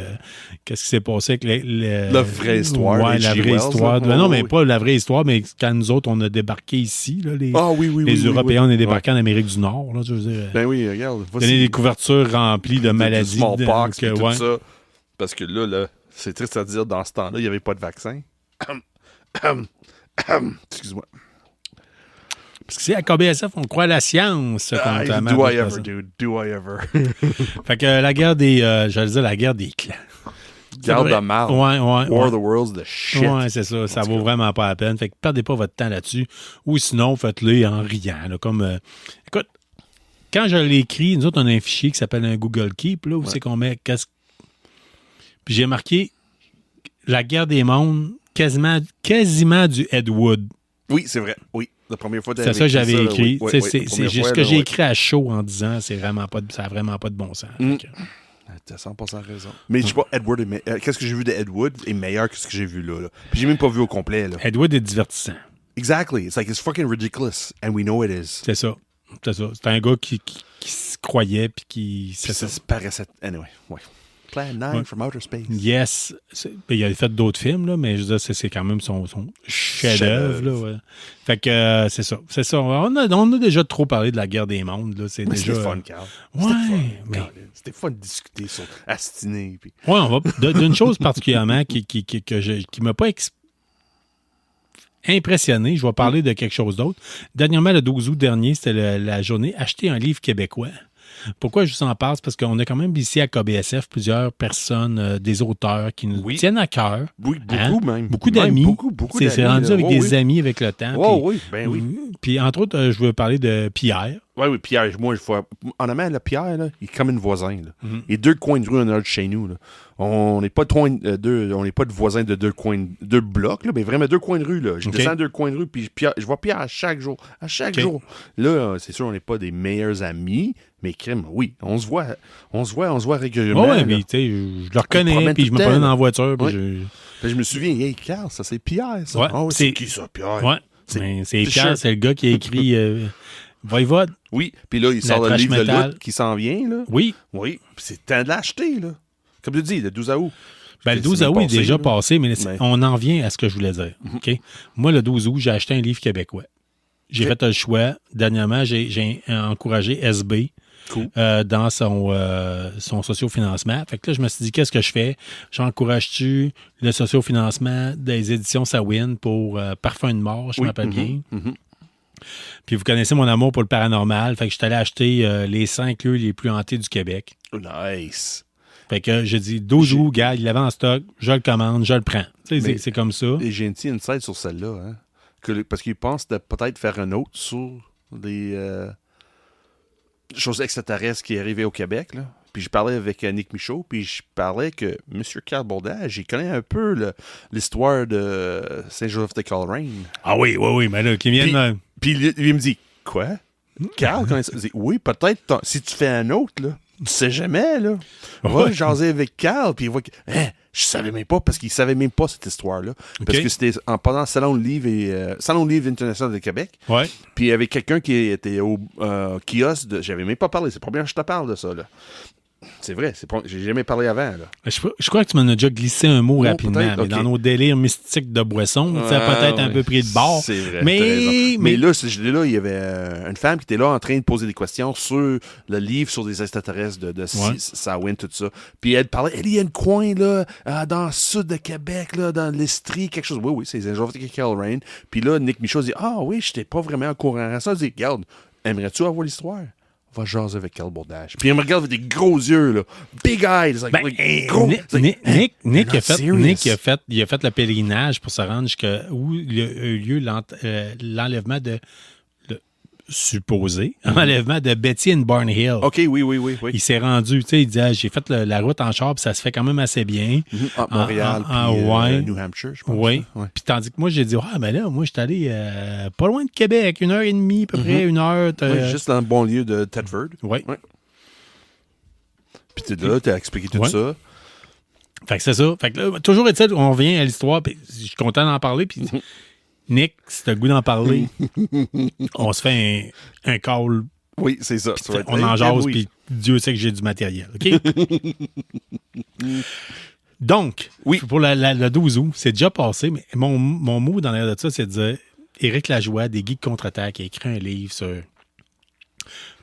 qu'est-ce qui s'est passé avec La vraie histoire, Ouais, la H.G. vraie Wells, histoire. là. Ben non, Oh, mais oui. pas la vraie histoire, mais quand nous autres, on a débarqué ici, là, les Ah oui, oui, oui. oui, Européens, oui. on est débarqués en Amérique du Nord. Là, je veux dire, Ben oui, regarde. donner des couvertures remplies de maladies. Smallpox et donc, tout ouais. ça. Parce que là, c'est triste à dire, dans ce temps-là, il n'y avait pas de vaccin. Excuse-moi. Parce que c'est à KBSF, on croit à la science. contrairement Do à I d'autres ever, personnes. dude? Do I ever? Fait que la guerre des... j'allais dire la guerre des clans. Garde de mal. Ouais. War of the Worlds, the shit. Ouais, c'est ça. Ça vaut vraiment pas la peine. Fait que perdez pas votre temps là-dessus. Ou sinon, faites-le en riant. Là, comme, écoute, quand je l'ai écrit, nous autres, on a un fichier qui s'appelle un Google Keep, là, où c'est qu'on met... Puis j'ai marqué la guerre des mondes, quasiment du Ed Wood. Oui, c'est vrai. Oui. La première fois C'est ça que j'avais écrit. Oui, C'est oui, c'est première juste fois, ce que là, j'ai oui. écrit à chaud en disant ça n'a vraiment pas de bon sens. Mm. Fait que- T'as 100% raison. Mais je sais pas, Edward qu'est-ce que j'ai vu de Ed Wood est meilleur que ce que j'ai vu là. Puis j'ai même pas vu au complet. Là. Ed Wood est divertissant. Exactly. It's like, it's fucking ridiculous. And we know it is. C'est ça. C'est ça. C'est un gars qui se croyait puis qui... Puis C'est ça. ça se paraissait. Anyway, ouais. Plan 9 Ouais. from outer space. Yes. Il a fait d'autres films, là, mais je veux dire, c'est quand même son chef-d'œuvre. Là, ouais. Fait que c'est ça. C'est ça. On a déjà trop parlé de la guerre des mondes. Là. C'est Mais déjà... c'était fun, Carl. Ouais, C'était fun. mais- Colin. C'était fun de discuter sur Astiné. Puis... Ouais, on va d'une chose particulièrement qui m'a pas impressionné. Je vais parler de quelque chose d'autre. Dernièrement, le 12 août dernier, c'était la journée Acheter un livre québécois. Pourquoi je vous en parle? C'est parce qu'on a quand même ici à KBSF plusieurs personnes, des auteurs qui nous Oui. tiennent à cœur. Oui, beaucoup Hein? même. Beaucoup Même d'amis. Beaucoup C'est d'amis. rendu là. avec Ouais, des oui. amis avec le temps. Ouais, puis- oui, ben oui. Puis entre autres, je veux parler de Pierre. Oui, Pierre, moi, en amont, le Pierre, là, il est comme un voisin. Là. Mhm. Il est deux coins de rue en de chez nous. Là. On n'est pas de voisins de deux blocs, là, mais vraiment deux coins de rue. Là. Je Ok. descends deux coins de rue, puis je vois Pierre à chaque jour. À chaque Ok. jour. Là, c'est sûr, on n'est pas des meilleurs amis, mais crème, oui, on se voit régulièrement. Ouais, là. mais tu sais, je le reconnais, promène puis tout je me le temps, promène là. en voiture. Puis Ouais. Puis je me souviens, hey, Carl, ça c'est Pierre, ça. Ouais, Ah oui, c'est- c'est qui ça, Pierre? Ouais, C'est- mais c'est c'est Pierre, sûr. c'est le gars qui a écrit Voivode. Oui, puis là, il sort le trash livre de metal. lutte qui s'en vient, là. Oui, Oui, puis c'est temps de l'acheter, là. Comme tu dis, le 12 août. ben, le C'est 12 même août est passé, déjà là. passé, mais Ouais. on en vient à ce que je voulais dire. OK? Moi, le 12 août, j'ai acheté un livre québécois. J'ai Ok. fait le choix. Dernièrement, j'ai encouragé SB Cool. dans son sociofinancement. Fait que là, je me suis dit, qu'est-ce que je fais? J'encourage-tu le sociofinancement des éditions Sawin pour Parfum de mort, je Oui, m'appelle bien? mhm. Puis vous connaissez mon amour pour le paranormal. Fait que je suis allé acheter les 5 lieux les plus hantés du Québec. Nice. Fait que j'ai dit 12 août, gars, il l'avait en stock, je le commande, je le prends. Tu sais, Mais- c'est comme ça. Et j'ai un petit insight sur celle-là, hein. Parce qu'ils pensent de peut-être faire un autre sur des choses extraterrestres qui arrivaient au Québec, là. Puis je parlais avec Nick Michaud, puis je parlais que M. Carl Bordage, il connaît un peu l'histoire de Saint-Joseph-de-Coleraine. Ah oui, mais là, qui viennent... Puis lui, il me dit, quoi? Carl connaît ça? Je dis, oui, peut-être, si tu fais un autre, là, tu sais jamais, là. Va Ouais. jaser avec Carl, puis il voit que, je savais même pas, parce qu'il savait même pas cette histoire-là. Parce que c'était pendant le Salon de Livre International de Québec, Ouais. puis il y avait quelqu'un qui était au kiosque, j'avais même pas parlé, c'est la première fois que je te parle de ça, là. C'est vrai, j'ai jamais parlé avant, là. Je crois que tu m'en as déjà glissé un mot Oh, rapidement, peut-être, mais ok. dans nos délires mystiques de boisson, ça a peut-être un peu pris de bord. C'est vrai. Mais- t'as raison. mais- là, il y avait une femme qui était là en train de poser des questions sur le livre sur des extraterrestres de Ouais. Samhain, tout ça. Puis elle parlait, il y a un coin, là, dans le sud de Québec, là, dans l'Estrie, quelque chose. Oui, c'est Jean-Victor Rain. Puis là, Nick Michaud dit, ah oui, je n'étais pas vraiment au courant à ça. Il dit, regarde, aimerais-tu avoir l'histoire? Va jaser avec Carl Bourdage. Puis il me regarde avec des gros yeux, là. Big eyes. Like, gros. Nick a serious? fait le pèlerinage pour se rendre jusqu'à où il y a eu lieu l'enlèvement de supposé enlèvement de Betty and Barnhill. OK, oui. Il s'est rendu, tu sais, il dit j'ai fait la route en char, puis ça se fait quand même assez bien. Entre Montréal ouais. New Hampshire, je pense. Oui. Ouais. Puis tandis que moi, j'ai dit, ben là, moi, je suis allé pas loin de Québec, 1h30 à peu près, 1 heure. Oui, juste dans le bon lieu de Thetford. Oui. Ouais. Puis tu là, tu as expliqué tout Ouais. ça. Fait que c'est ça. Fait que là, toujours est-il, on revient à l'histoire, puis je suis content d'en parler, puis Nick, si t'as le goût d'en parler, on se fait un call, Oui, c'est ça. Ça va être- on en jase, oui. puis Dieu sait que j'ai du matériel. OK? Donc, Oui. pour le 12 août, c'est déjà passé, mais mon mot dans l'air de ça, c'est de dire Éric Lajoie, des Geeks contre-attaque, a écrit un livre sur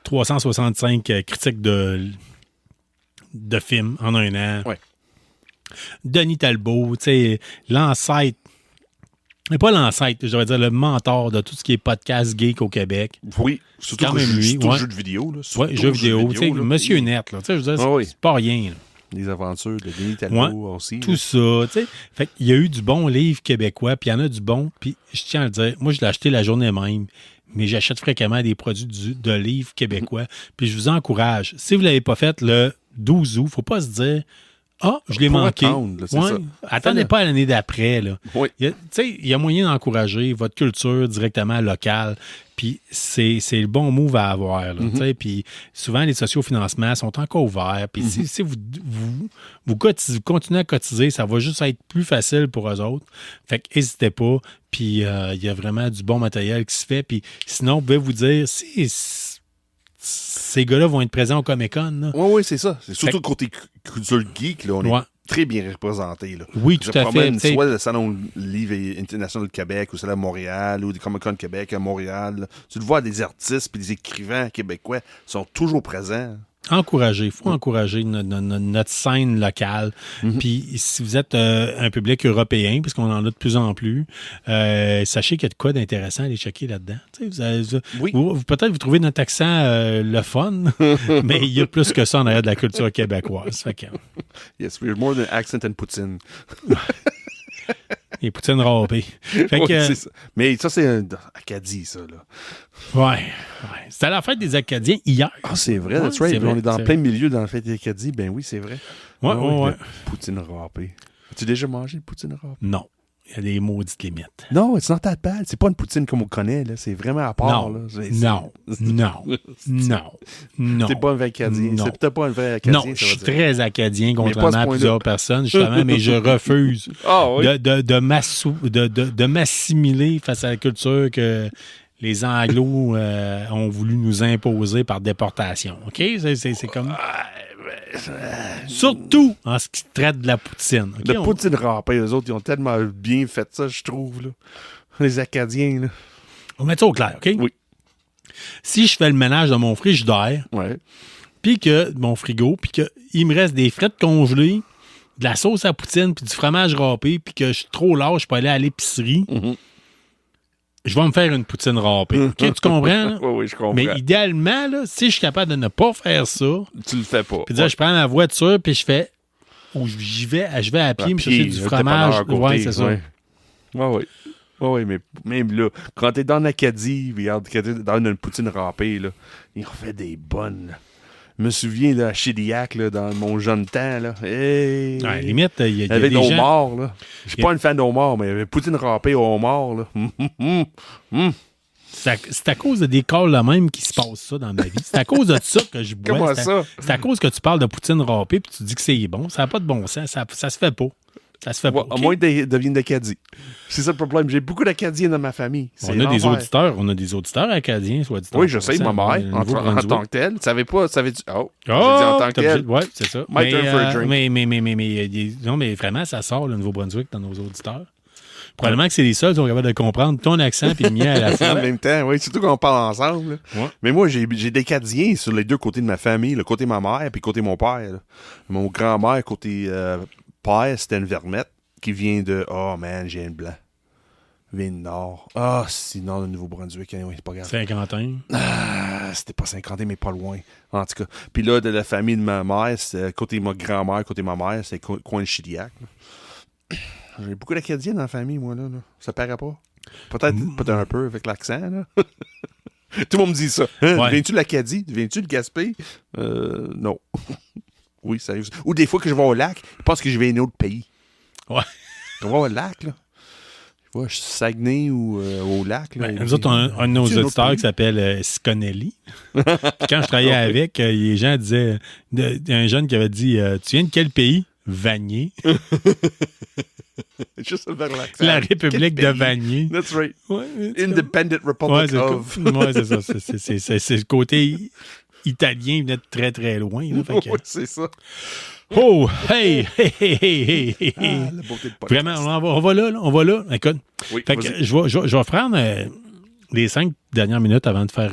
365 critiques de films en un an. Ouais. Denis Talbot, tu sais, l'ancêtre, mais pas l'ancêtre, je devrais dire le mentor de tout ce qui est podcast geek au Québec. Oui, surtout Quand que même lui, surtout ouais. jeux de vidéo. Là, Ouais, surtout jeux vidéo, tu sais, là. Monsieur Net, là, tu sais, je veux dire, Ah oui. c'est pas rien, là. Les aventures de Denis Talbot aussi. Tout là. ça, tu sais. Fait qu'il y a eu du bon livre québécois, puis il y en a du bon, puis je tiens à le dire, moi, je l'ai acheté la journée même, mais j'achète fréquemment des produits de livres québécois, puis je vous encourage. Si vous ne l'avez pas fait le 12 août, faut pas se dire « Ah, je l'ai Faut manqué. » attendre, là, c'est ça. Attendez Fais-le. pas à l'année d'après, là. Oui. Tu sais, il y a moyen d'encourager votre culture directement locale. Puis c'est le bon move à avoir. Là, tu sais. Puis souvent, les sociofinancements sont encore ouverts. Puis si vous continuez à cotiser, ça va juste être plus facile pour eux autres. Fait que n'hésitez pas. Puis il y a vraiment du bon matériel qui se fait. Puis sinon, vous pouvez vous dire, si ces gars-là vont être présents au Comic-Con, là. Oui, c'est ça. C'est surtout Fait- côté culture geek, là, on Ouais. est très bien représentés. Là. Oui, Je tout à fait. promène Tu sais, soit le Salon Livre International de Québec ou celui à Montréal ou des Comic-Con Québec à Montréal. Là. Tu le vois, des artistes et des écrivains québécois sont toujours présents. il faut encourager notre scène locale. Puis si vous êtes un public européen, parce qu'on en a de plus en plus, sachez qu'il y a de quoi d'intéressant à aller checker là-dedans. Tu sais, Oui. peut-être vous trouvez notre accent le fun, mais il y a plus que ça en arrière de la culture québécoise. Fait que, Yes, we're more than accent and poutine. les poutines râpées. Fait Oui, que, c'est ça. Mais ça, c'est un Acadie, ça. Là. ouais. C'était la fête des Acadiens hier. Ah, c'est vrai, Ouais, that's right. c'est vrai, On est dans c'est plein milieu dans la fête des Acadies. Ben oui, c'est vrai. Ouais, Ah ouais. le Poutine râpée. As-tu déjà mangé le poutine râpée? Non. Il y a des maudites limites. Non, it's not that bad. C'est pas une poutine comme on connaît, là. C'est vraiment à part, Non. là. Non. C'est pas un vrai Acadien. Non. C'est peut-être pas un vrai Acadien, Non, ça je va suis dire. très acadien, pas à ce contrairement à point-là. plusieurs personnes, justement, mais je refuse Ah oui? de m'assimiler face à la culture que les Anglos ont voulu nous imposer par déportation. OK? C'est comme... Surtout en ce qui traite de la poutine. OK? Le poutine râpé, eux autres, ils ont tellement bien fait ça, je trouve, là. Les Acadiens, là. On met ça au clair, OK? Oui. Si je fais le ménage de mon frigidaire, Ouais. puis que mon frigo, puis qu'il me reste des frites congelées, de la sauce à poutine, puis du fromage râpé, puis que je suis trop lâche pour aller à l'épicerie, je vais me faire une poutine râpée. OK, tu comprends? Là? Oui, je comprends. Mais idéalement, là, si je suis capable de ne pas faire ça, Tu le fais pas. puis dire, je prends ma voiture, puis je fais, ou je vais à pied, me chercher du fromage. Ouais, c'est ça. Oui. Oui, mais même là, quand t'es dans l'Acadie, regarde, quand t'es dans une poutine râpée, là, il refait des bonnes. Là. Je me souviens, là, à Chediac, là, dans mon jeune temps, là. Hey! Ouais, limite, il y a avec des des gens... homards, là. Je suis pas une fan de homards, mais il y avait poutine râpée au homard, là. C'est à cause de des calls là même qui se passe ça dans ma vie. C'est à cause de ça que je bois. Comment ça? C'est à cause que tu parles de poutine râpée puis tu dis que c'est bon. Ça n'a pas de bon sens. Ça se fait pas. Ça se fait pas. À moins qu'ils deviennent d'Acadie. C'est ça le problème. J'ai beaucoup d'Acadiens dans ma famille. On a des auditeurs acadiens, soit dit. Oui, je sais, ma mère, en tant que telle. Savais-tu? Oh, j'ai dit en tant que telle. Oui, c'est ça. My turn for a drink. Non, mais vraiment, ça sort, le Nouveau-Brunswick, dans nos auditeurs. Probablement que c'est les seuls qui sont capables de comprendre ton accent et le mien à la fois. En même temps, oui, surtout quand on parle ensemble. Ouais. Mais moi, j'ai des Acadiens sur les deux côtés de ma famille, le côté de ma mère puis le côté de mon père. Là. Mon grand-mère, côté père, c'était une vermette qui vient de... Oh, man, j'ai un blanc. Vient du Nord. Ah, c'est le Nord de Nouveau-Brunswick. Oui, c'est pas grave. Saint-Quentin. Ah, c'était pas Saint-Quentin, mais pas loin. En tout cas. Puis là, de la famille de ma mère, c'est côté de ma grand-mère, côté de ma mère, c'est coin de Chiliac. J'ai beaucoup d'Acadiens dans la famille, moi, là. Ça paraît pas. Peut-être un peu avec l'accent, là. Tout le monde me dit ça. Hein? Ouais. Viens-tu de l'Acadie? Viens-tu de Gaspé? Non. Oui, sérieux. Ou des fois que je vais au lac, je pense que je vais à un autre pays. Ouais. Je vais au lac, là. Je suis Saguenay ou au lac. Là, nous autres, un de nos auditeurs qui s'appelle Sconelli. Puis quand je travaillais avec, les gens disaient... un jeune qui avait dit tu viens de quel pays? Vanier. Juste vers l'accent. La République de Vanier. That's right. Ouais, Independent Republic of. Ouais, c'est ça. C'est le côté italien, il venait de très, très loin. Là, fait que... Oui, c'est ça. Oh, hey. La beauté de podcast. Vraiment, on va là. Écoute, oui, fait que je vais prendre les 5 dernières minutes avant de faire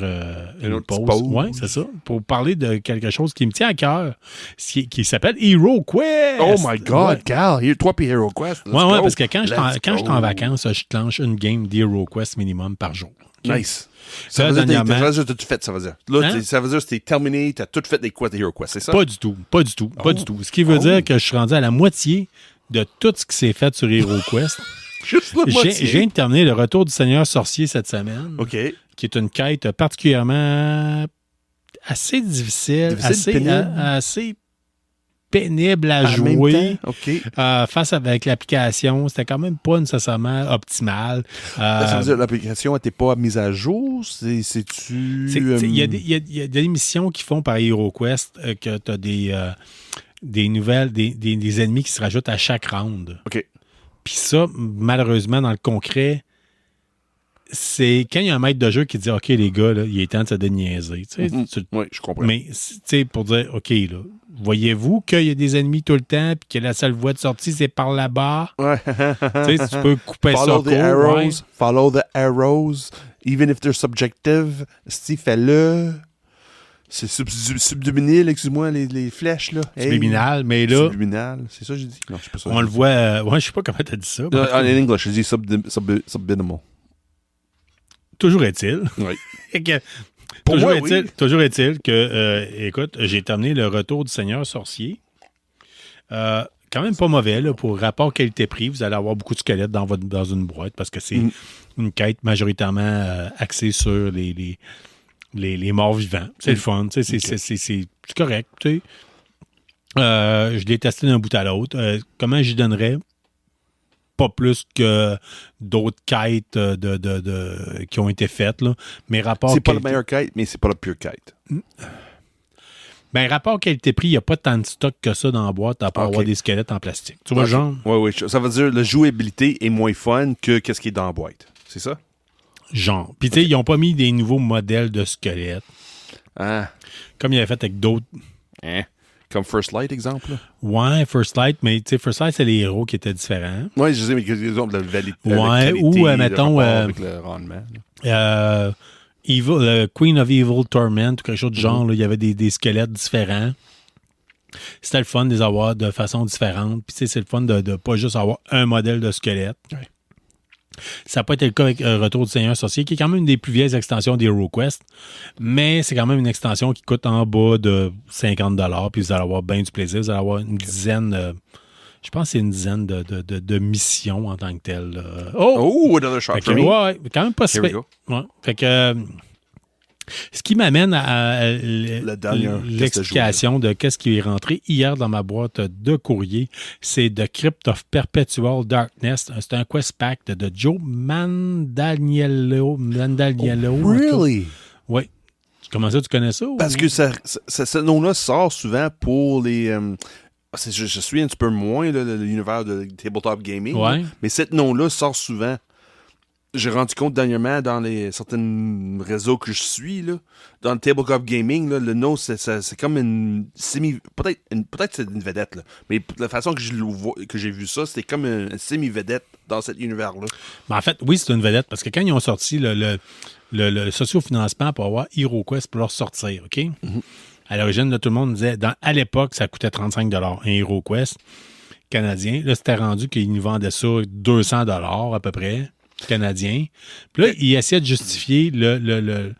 une pause. Oui, c'est ça. Pour parler de quelque chose qui me tient à cœur, qui s'appelle Hero Quest. Oh my God, Cal, toi puis Hero Quest. Oui, parce que quand je suis en vacances, je clenche une game d'Hero Quest minimum par jour. Okay? Nice. Ça veut dire que tu as tout fait, ça veut dire. Là, ça veut dire que c'était terminé, tu as tout fait des quests de Hero Quest, c'est ça? Pas du tout. Ce qui veut dire que je suis rendu à la moitié de tout ce qui s'est fait sur Hero Quest. Juste la moitié. Je viens de terminer le Retour du Seigneur Sorcier cette semaine. OK. Qui est une quête particulièrement assez difficile, assez pénible à jouer. OK. Face avec l'application, c'était quand même pas nécessairement optimal. Ça veut dire que l'application n'était pas mise à jour? C'est-tu... Il y a des missions qui font par HeroQuest que tu as des nouvelles, des ennemis qui se rajoutent à chaque round. OK. Puis ça, malheureusement, dans le concret, c'est quand il y a un maître de jeu qui dit « OK, les gars, là, il est temps de se déniaiser. » Oui, je comprends. Mais, tu sais, pour dire « OK, là, voyez-vous qu'il y a des ennemis tout le temps puis que la seule voie de sortie, c'est par là-bas? Ouais. » Tu sais, tu peux couper ça court. Ouais. Follow the arrows. Even if they're subjective, fais-le. C'est subliminal, excuse-moi, les flèches, là. Subliminal, mais là... Subliminal, c'est ça que j'ai dit? Non, je sais pas ça. On le voit... je sais pas comment tu as dit ça. En English, je dis subliminal. Toujours est-il. Oui. Toujours est-il que, écoute, j'ai terminé le Retour du Seigneur Sorcier. Quand même pas mauvais, là, pour rapport qualité-prix. Vous allez avoir beaucoup de squelettes dans une boîte parce que c'est une quête majoritairement axée sur les morts vivants. C'est le fun. C'est correct. Je l'ai testé d'un bout à l'autre. Comment j'y donnerais? Pas plus que d'autres quêtes qui ont été faites. Là. Mais rapport c'est pas la meilleure quête, mais c'est pas la pure quête. Ben, rapport qualité-prix, il n'y a pas tant de stock que ça dans la boîte à part avoir des squelettes en plastique. Tu vois, genre? Oui. Ça veut dire que la jouabilité est moins fun que ce qui est dans la boîte. C'est ça? Genre. Puis, tu sais, ils n'ont pas mis des nouveaux modèles de squelettes. Ah. Comme ils avaient fait avec d'autres. Comme First Light, exemple? Ouais, First Light, mais tu sais, First Light, c'est les héros qui étaient différents. Oui, je sais, mais ils ont de la validité. Ouais, ou, mettons... avec le rendement. Queen of Evil Torment, ou quelque chose du genre, là, il y avait des squelettes différents. C'était le fun de les avoir de façon différente. Puis, tu sais, c'est le fun de pas juste avoir un modèle de squelette. Ouais. Ça n'a pas été le cas avec Retour du Seigneur Sorcier, qui est quand même une des plus vieilles extensions d'HeroQuest, mais c'est quand même une extension qui coûte en bas de 50$, puis vous allez avoir bien du plaisir. Vous allez avoir une dizaine, je pense que c'est une dizaine de missions en tant que telles. Another shot for me. Ouais, quand même pas si Here we go. Ouais, fait que... ce qui m'amène à l'explication de qu'est-ce qui est rentré hier dans ma boîte de courrier, c'est The Crypt of Perpetual Darkness. C'est un quest pack de Joe Manganiello. Oh, really? Oui. Comment ça, tu connais ça? Parce que ce nom-là sort souvent pour les Je suis un petit peu moins là, l'univers de tabletop gaming. Ouais. Mais ce nom-là sort souvent. J'ai rendu compte dernièrement dans les certains réseaux que je suis, là, dans le tabletop gaming, là, le nom, c'est comme une semi... Peut-être c'est une vedette, là, mais la façon que j'ai vu ça, c'était comme une semi-vedette dans cet univers-là. Mais en fait, oui, c'est une vedette, parce que quand ils ont sorti le socio-financement pour avoir HeroQuest pour leur sortir, OK? Mm-hmm. À l'origine, là, tout le monde disait, à l'époque, ça coûtait 35 $, un HeroQuest canadien. Là, c'était rendu qu'ils nous vendaient ça 200 $ à peu près, canadien. Puis là, ils essayaient de justifier le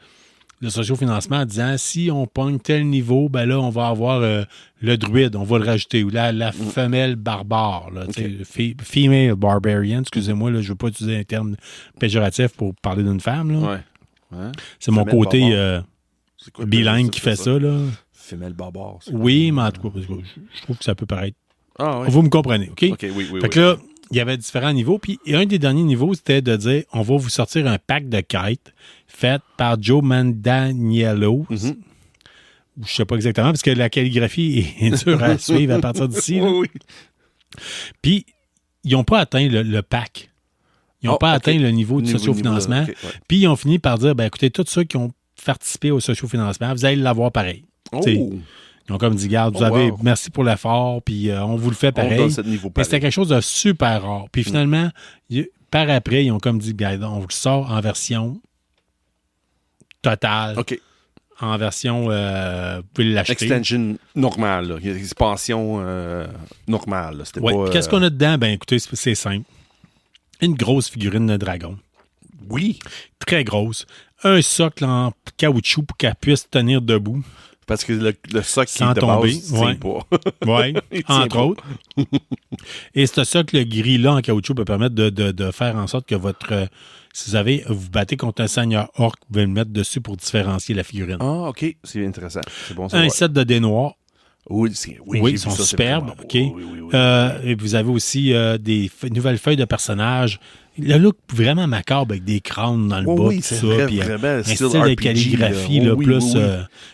socio-financement en disant, si on pogne tel niveau, ben là, on va avoir le druide, on va le rajouter, ou la femelle barbare, là, female barbarian, excusez-moi, là, je ne veux pas utiliser un terme péjoratif pour parler d'une femme. Là. Ouais. C'est mon côté C'est quoi, bilingue qui fait ça. Là. Femelle barbare. Oui, mais en tout cas, parce que je trouve que ça peut paraître... Ah, oui. Vous me comprenez, OK? OK, oui. Fait que là, il y avait différents niveaux. Puis un des derniers niveaux, c'était de dire on va vous sortir un pack de kites fait par Joe Manganiello. Mm-hmm. Je sais pas exactement, parce que la calligraphie est dure à suivre à partir d'ici. Là. Oui. Puis, ils n'ont pas atteint le pack. Ils n'ont pas atteint le niveau de sociofinancement. Okay, ouais. Puis, ils ont fini par dire écoutez, tous ceux qui ont participé au sociofinancement, vous allez l'avoir pareil. Oh. Ils ont comme dit, garde, vous avez, merci pour l'effort, puis on vous le fait pareil. Mais c'était quelque chose de super rare. Puis finalement, par après, ils ont comme dit, garde, on vous le sort en version totale. OK. En version, vous pouvez l'acheter. Extension normale, là. Expansion normale. Là. C'était pas, Qu'est-ce qu'on a dedans? Ben écoutez, c'est simple. Une grosse figurine de dragon. Oui. Très grosse. Un socle en caoutchouc pour qu'elle puisse tenir debout. Parce que le socle sans qui est de tomber, base, tient pas. Oui, entre autres. Et ce socle gris-là en caoutchouc peut permettre de faire en sorte que si vous battez contre un seigneur orc, vous pouvez le mettre dessus pour différencier la figurine. Ah, OK. C'est intéressant. C'est bon, ça. Un set de dés noirs. Oui, ils sont superbes. OK. Oui. Et vous avez aussi des nouvelles feuilles de personnages. Le look vraiment macabre avec des crânes dans le bas, oui, tout c'est ça. Vrai, puis vraiment, un style RPG, de calligraphie, là, plus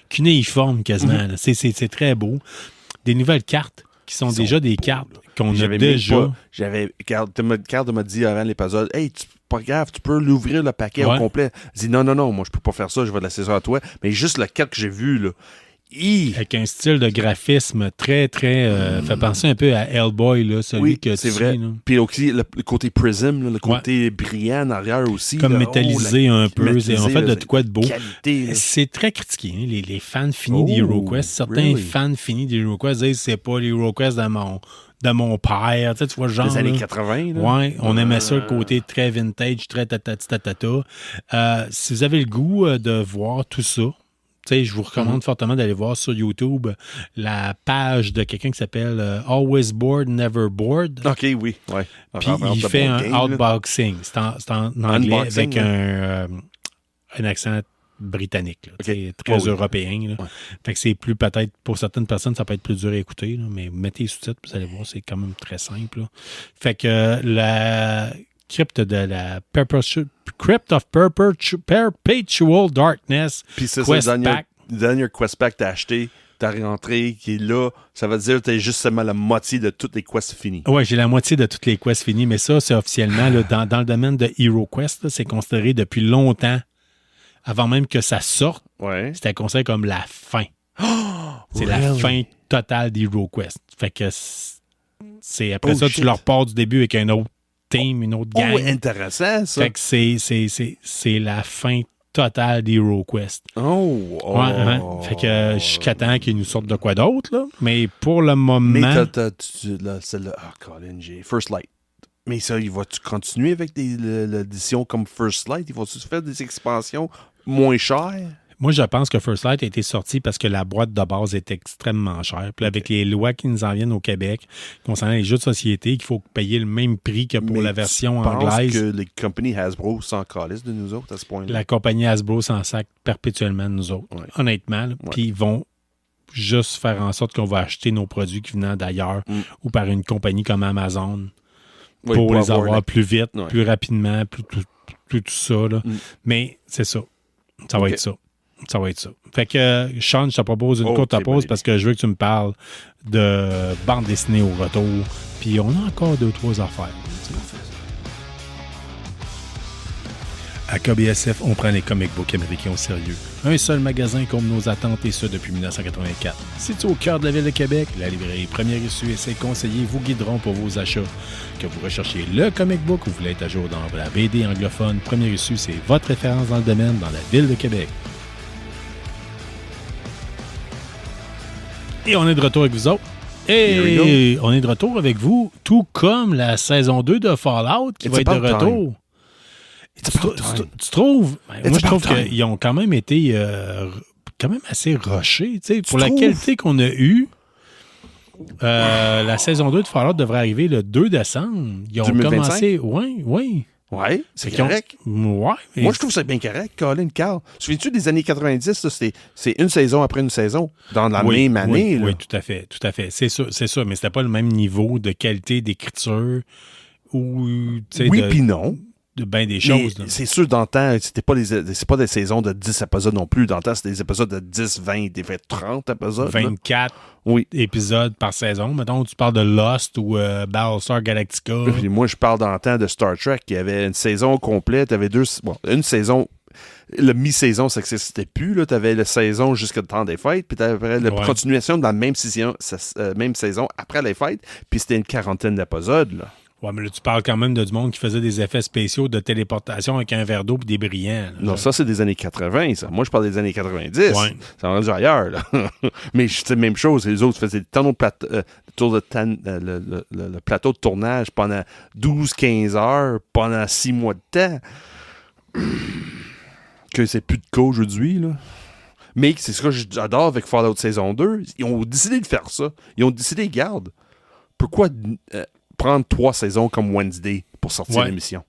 cunéiforme quasiment. Là. C'est très beau. Des nouvelles cartes qui sont déjà des cartes qu'on a déjà. Carl m'a dit avant l'épisode, hey, pas grave, tu peux l'ouvrir le paquet au complet. Il dit non, moi je peux pas faire ça, je vais laisser ça à toi. Mais juste le carte que j'ai vu, là. Avec un style de graphisme très, très... fait penser un peu à Hellboy, là, celui que c'est vrai. Puis aussi, le côté prism, là, le côté brillant en arrière aussi. Comme là, métallisé un peu. En fait, de quoi de beau. Qualité, c'est très critiqué, hein, les fans finis d'HeroQuest. Certains fans finis d'HeroQuest disent c'est pas l'HeroQuest de mon père. Tu vois, genre. Des années 80. Oui, on aimait ça, le côté très vintage, très tatata. Si vous avez le goût de voir tout ça, je vous recommande fortement d'aller voir sur YouTube la page de quelqu'un qui s'appelle Always Bored, Never Bored. OK, oui. Ouais. Puis il fait un outboxing. C'est en anglais avec un accent britannique. Là, très européen. Là. Fait que c'est plus peut-être, pour certaines personnes, ça peut être plus dur à écouter. Là, mais mettez les sous-titres, vous allez voir, c'est quand même très simple. Là. Fait que la crypte de la Crypt of Perpetual Darkness. Puis c'est Quest ça, Pack. le dernier Quest Pack que t'as acheté, t'as rentré, qui est là, ça veut dire que t'as juste seulement la moitié de toutes les quests finies. Oui, j'ai la moitié de toutes les quests finies, mais ça, c'est officiellement, là, dans le domaine de HeroQuest, là, c'est considéré depuis longtemps, avant même que ça sorte, c'était considéré comme la fin. C'est la fin totale d'HeroQuest. Fait que c'est après ça, tu leur pars du début avec un autre team, une autre gang. Intéressant, ça. Fait que c'est la fin totale d'HeroQuest. Fait que jusqu'à temps qu'ils nous sortent de quoi d'autre, là. Mais pour le moment... Mais celle-là, Colin, j'ai First Light. Mais ça, il va-tu continuer avec l'édition comme First Light? Il va-tu faire des expansions moins chères? Moi, je pense que First Light a été sorti parce que la boîte de base est extrêmement chère. Puis avec les lois qui nous en viennent au Québec concernant les jeux de société, qu'il faut payer le même prix que pour la version anglaise. Je pense que les compagnies Hasbro s'en calissent de nous autres à ce point-là. La compagnie Hasbro s'en sac perpétuellement de nous autres, honnêtement. Puis ils vont juste faire en sorte qu'on va acheter nos produits qui viennent d'ailleurs ou par une compagnie comme Amazon pour les avoir plus vite, plus rapidement, plus tout ça. Là. Mais c'est ça. Ça va être ça. Ça va être ça. Fait que, Sean, je te propose une Ok, courte pause bonne parce que je veux que tu me parles de bande dessinée au retour. Puis on a encore 2-3 affaires. À KBSF, on prend les comic books américains au sérieux. Un seul magasin comme nos attentes et ce depuis 1984. Situé au cœur de la ville de Québec, la librairie Première Issue et ses conseillers vous guideront pour vos achats. Que vous recherchiez le comic book ou vous voulez être à jour dans la BD anglophone, Première Issue, c'est votre référence dans le domaine dans la ville de Québec. Et on est de retour avec vous autres. Et on est de retour avec vous, tout comme la saison 2 de Fallout qui va être de retour. Tu trouves? Moi, je trouve qu'ils ont quand même été quand même assez rushés. Pour la qualité qu'on a eue, la saison 2 de Fallout devrait arriver le 2 décembre. Ils ont 2025? commencé... Oui. Ouais, c'est correct. Ouais. Moi, je trouve ça bien correct, Colin Carl. Souviens-tu des années 90, là, c'est une saison après une saison, dans la même année. Oui, tout à fait. C'est ça, mais c'était pas le même niveau de qualité d'écriture ou... Oui, puis non. De bien des choses. C'est sûr, dans le temps, c'est pas des saisons de 10 épisodes non plus. Dans le temps, c'était des épisodes de 10, 20, des 30 épisodes. 24 épisodes par saison. Mettons, tu parles de Lost ou Battlestar Galactica. Puis moi, je parle dans le temps de Star Trek. Il y avait une saison complète. Il y avait une saison... Le mi-saison, ça n'existait plus. Tu avais la saison jusqu'au temps des fêtes, puis tu avais la continuation de la même saison après les fêtes, puis c'était une quarantaine d'épisodes. Là. Ouais, mais là, tu parles quand même de du monde qui faisait des effets spéciaux de téléportation avec un verre d'eau et des brillants. Là, non, ça, c'est des années 80, ça. Moi, je parle des années 90. Ouais. Ça rendu ailleurs, là. Mais c'est la même chose. Les autres faisaient des tonneaux le plateau de tournage pendant 12-15 heures, pendant 6 mois de temps. Que c'est plus de cas aujourd'hui, là. Mais c'est ce que j'adore avec Fallout saison 2. Ils ont décidé de faire ça. Ils ont décidé, garde, pourquoi prendre 3 saisons comme Wednesday pour sortir l'émission?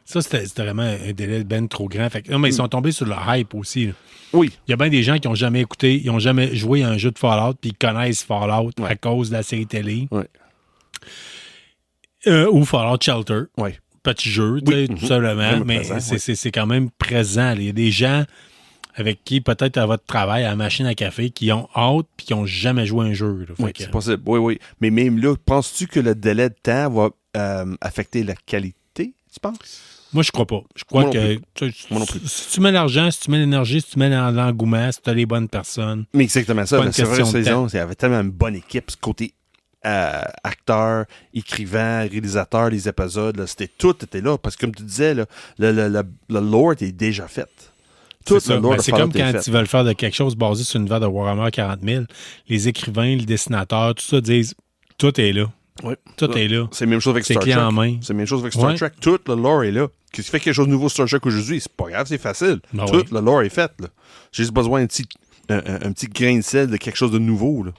Ça, c'était vraiment un délai ben trop grand. Fait que, non, mais ils sont tombés sur le hype aussi. Là. Oui. Il y a bien des gens qui n'ont jamais écouté, ils n'ont jamais joué à un jeu de Fallout, puis ils connaissent Fallout à cause de la série télé. Ou Fallout Shelter. Oui. Petit jeu, tout simplement. Mais c'est quand même présent. Il y a des gens avec qui, peut-être à votre travail, à la machine à café, qui ont hâte puis qui n'ont jamais joué à un jeu. Là. Oui, c'est possible. Oui. Mais même là, penses-tu que le délai de temps va affecter la qualité, tu penses? Moi, je crois pas. Je crois que si tu mets l'argent, si tu mets l'énergie, si tu mets l'engouement, si tu as les bonnes personnes. Mais exactement ça. La question saison, il y avait tellement une bonne équipe, ce côté acteur, écrivain, réalisateur, les épisodes, là, tout était là. Parce que comme tu disais, là, le lore est déjà fait. C'est comme quand ils veulent faire de quelque chose basé sur une univers de Warhammer 40 000. Les écrivains, les dessinateurs, tout ça disent tout est là. Oui. Tout est là. C'est la même chose avec Star Trek. En main. C'est la même chose avec Star Trek. Tout le lore est là. Qu'est-ce qui fait quelque chose de nouveau Star Trek aujourd'hui? C'est pas grave, c'est facile. Tout le lore est fait. Là. J'ai juste besoin d'un petit grain de sel de quelque chose de nouveau. Là.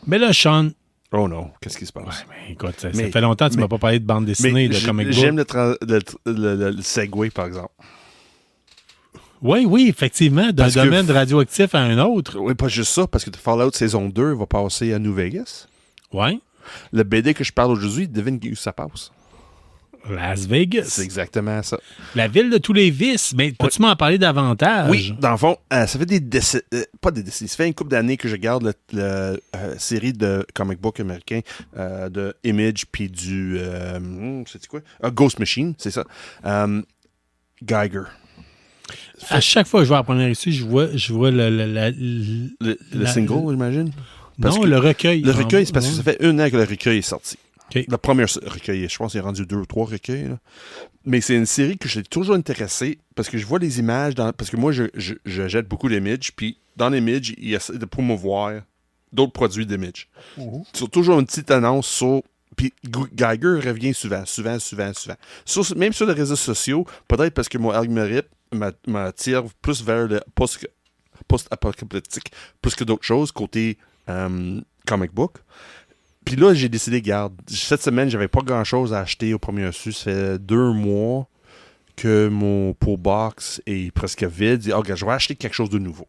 Mais là, Sean. Oh non, qu'est-ce qui se passe? Ouais, mais écoute, ça fait longtemps que tu m'as pas parlé de bande dessinée, de comic book. J'aime le segue, par exemple. Oui, effectivement, d'un domaine radioactif à un autre. Oui, pas juste ça, parce que Fallout saison 2 va passer à New Vegas. Oui. Le BD que je parle aujourd'hui, devine où ça passe. Las Vegas. C'est exactement ça. La ville de tous les vices. Mais peux-tu m'en parler davantage? Oui, dans le fond, ça fait pas des décennies, ça fait une couple d'années que je garde la série de comic book américain de Image puis du... c'est quoi? Ghost Machine, c'est ça. Geiger. À chaque fois que je vois la première issue, je vois le single, j'imagine? Non, le recueil. Le recueil, c'est parce que ça fait 1 an que le recueil est sorti. Okay. Le premier recueil, je pense qu'il est rendu 2 ou 3 recueils. Là. Mais c'est une série que j'ai toujours intéressé parce que je vois les images, parce que moi, je jette beaucoup d'Image, puis dans l'Image, il essaie de promouvoir d'autres produits d'Image. Sur toujours une petite annonce sur... Puis Geiger revient souvent. Même sur les réseaux sociaux, peut-être parce que mon algorithme m'attire plus vers le post-apocalyptique, plus que d'autres choses, côté comic book. Puis là, j'ai décidé, garde, cette semaine, j'avais pas grand-chose à acheter au premier issue. Ça fait 2 mois que mon pot box est presque vide. Je vais acheter quelque chose de nouveau.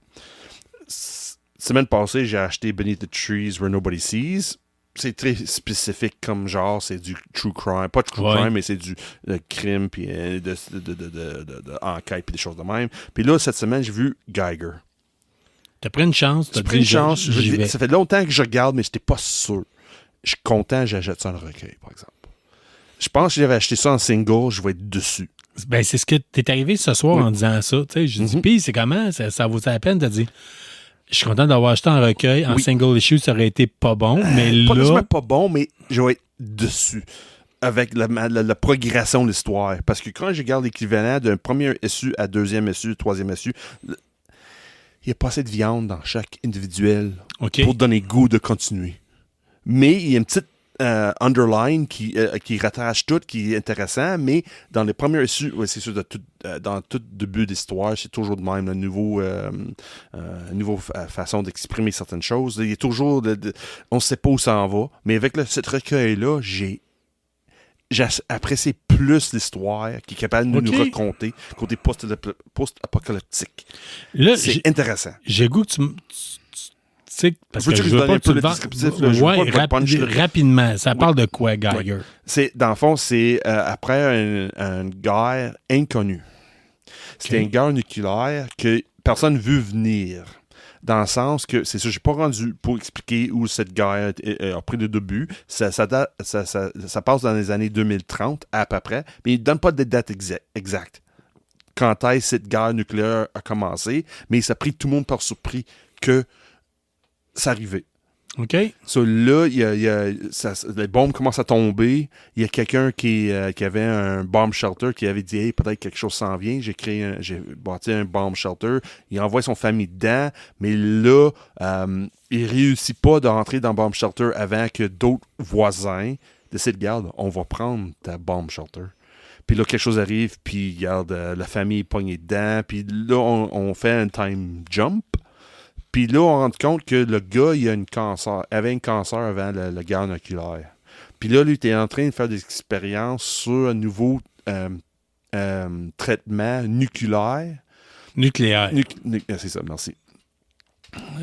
Semaine passée, j'ai acheté Beneath the Trees Where Nobody Sees. c'est très spécifique comme genre, c'est du true crime. Pas de true Ouais. crime, mais c'est du crime, puis de enquête, puis des choses de même. Puis là, cette semaine, j'ai vu Geiger. T'as pris une chance. J'ai T'as pris une chance. j'y vais. Ça fait longtemps que je regarde, mais j'étais pas sûr. Je suis content, j'achète ça en recueil, par exemple. Je pense que si j'avais acheté ça en single, je vais être dessus. Ben, c'est ce que t'es arrivé ce soir Oui. en disant ça. Tu sais, je dis, Mhm. puis c'est comment? Ça vaut la peine de dire. Je suis content d'avoir acheté en recueil. En Oui. single issue, ça aurait été pas bon. Mais Pas là, nécessairement pas bon, mais je vais être dessus. Avec la progression de l'histoire. Parce que quand je regarde l'équivalent d'un premier issue à deuxième issue, troisième issue, il n'y a pas assez de viande dans chaque individuel OK. pour donner goût de continuer. Mais il y a une petite underline qui rattache tout, qui est intéressant, mais dans les premiers issues, ouais, c'est sûr, dans tout début d'histoire, c'est toujours de même, une nouvelle façon d'exprimer certaines choses. Il y a toujours, on ne sait pas où ça en va, mais avec cette recueil-là, j'ai apprécié plus l'histoire qui est capable de nous OK. raconter côté post-apocalyptique. Là, C'est intéressant. j'ai goût que tu sais, parce Veux-tu que que je je veux donne pas un que tu peu le le vendes. descriptif, là? Je veux Ouais, pas le punch, là. rapidement. Ça Oui. parle de quoi, Geiger? Dans le fond, c'est après une guerre inconnue. C'était OK. une guerre nucléaire que personne ne veut venir. Dans le sens que, c'est ça, je n'ai pas rendu pour expliquer où cette guerre a pris le début. Ça passe dans les années 2030, à peu près, mais il ne donne pas de date exacte. Quand est-ce que cette guerre nucléaire a commencé, mais ça a pris tout le monde par surpris que ça arrivait. OK? So, là, les bombes commencent à tomber. Il y a quelqu'un qui avait un bomb shelter qui avait dit hey, peut-être quelque chose s'en vient. J'ai bâti un bomb shelter. Il envoie son famille dedans, mais là, il réussit pas de rentrer dans le bomb shelter avant que d'autres voisins décident regarde, on va prendre ta bomb shelter. Puis là, quelque chose arrive, puis regarde, la famille est pognée dedans. Puis là, on fait un time jump. Puis là, on rend compte que le gars, il avait un cancer avant la guerre nucléaire. Puis là, lui, il était en train de faire des expériences sur un nouveau traitement nucléaire. Nucléaire. C'est ça, merci.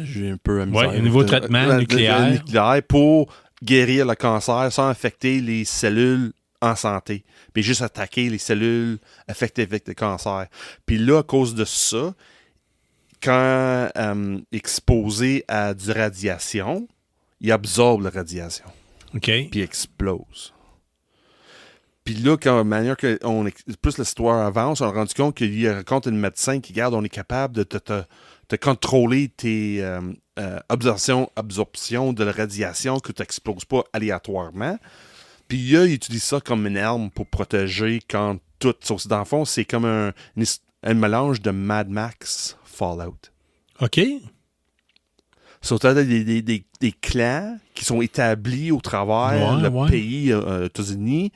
J'ai un peu amusé. Ouais, un nouveau traitement nucléaire. Pour guérir le cancer sans affecter les cellules en santé. Puis juste attaquer les cellules affectées avec le cancer. Puis là, à cause de ça, quand exposé à du radiation, il absorbe la radiation, OK. puis il explose. Puis là, de manière que plus l'histoire avance, on a rendu compte qu'il raconte une médecin qui garde, on est capable de te contrôler tes absorption de la radiation, que tu n'exploses pas aléatoirement. Puis il utilise ça comme une arme pour protéger quand tout. Dans le fond, c'est comme un mélange de Mad Max Fallout. OK. Surtout des clans qui sont établis au travers le pays États-Unis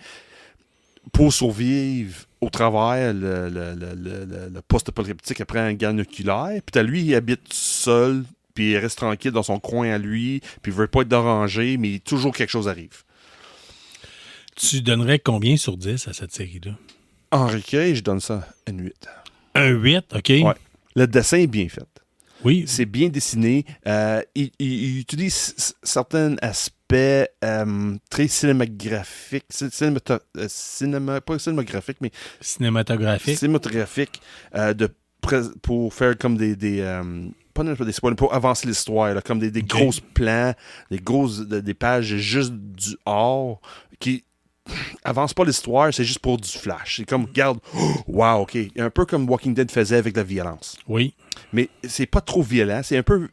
pour survivre au travers le post-apocalyptique après une guerre nucléaire. Puis lui, il habite seul, puis il reste tranquille dans son coin à lui, puis il veut pas être dérangé, mais toujours quelque chose arrive. Tu donnerais combien sur 10 à cette série-là? En recueil, je donne ça un 8. Un 8, OK. Ouais. Le dessin est bien fait. Oui. C'est bien dessiné. Il utilise certains aspects très cinématographiques. Pas cinématographiques, mais Cinématographique. pour faire comme pas des spoilers, pour avancer l'histoire, là, comme des Okay. grosses plans, des pages juste du or qui avance pas l'histoire, c'est juste pour du flash. C'est comme, regarde, wow, OK. Un peu comme Walking Dead faisait avec la violence. Oui. Mais c'est pas trop violent. C'est un peu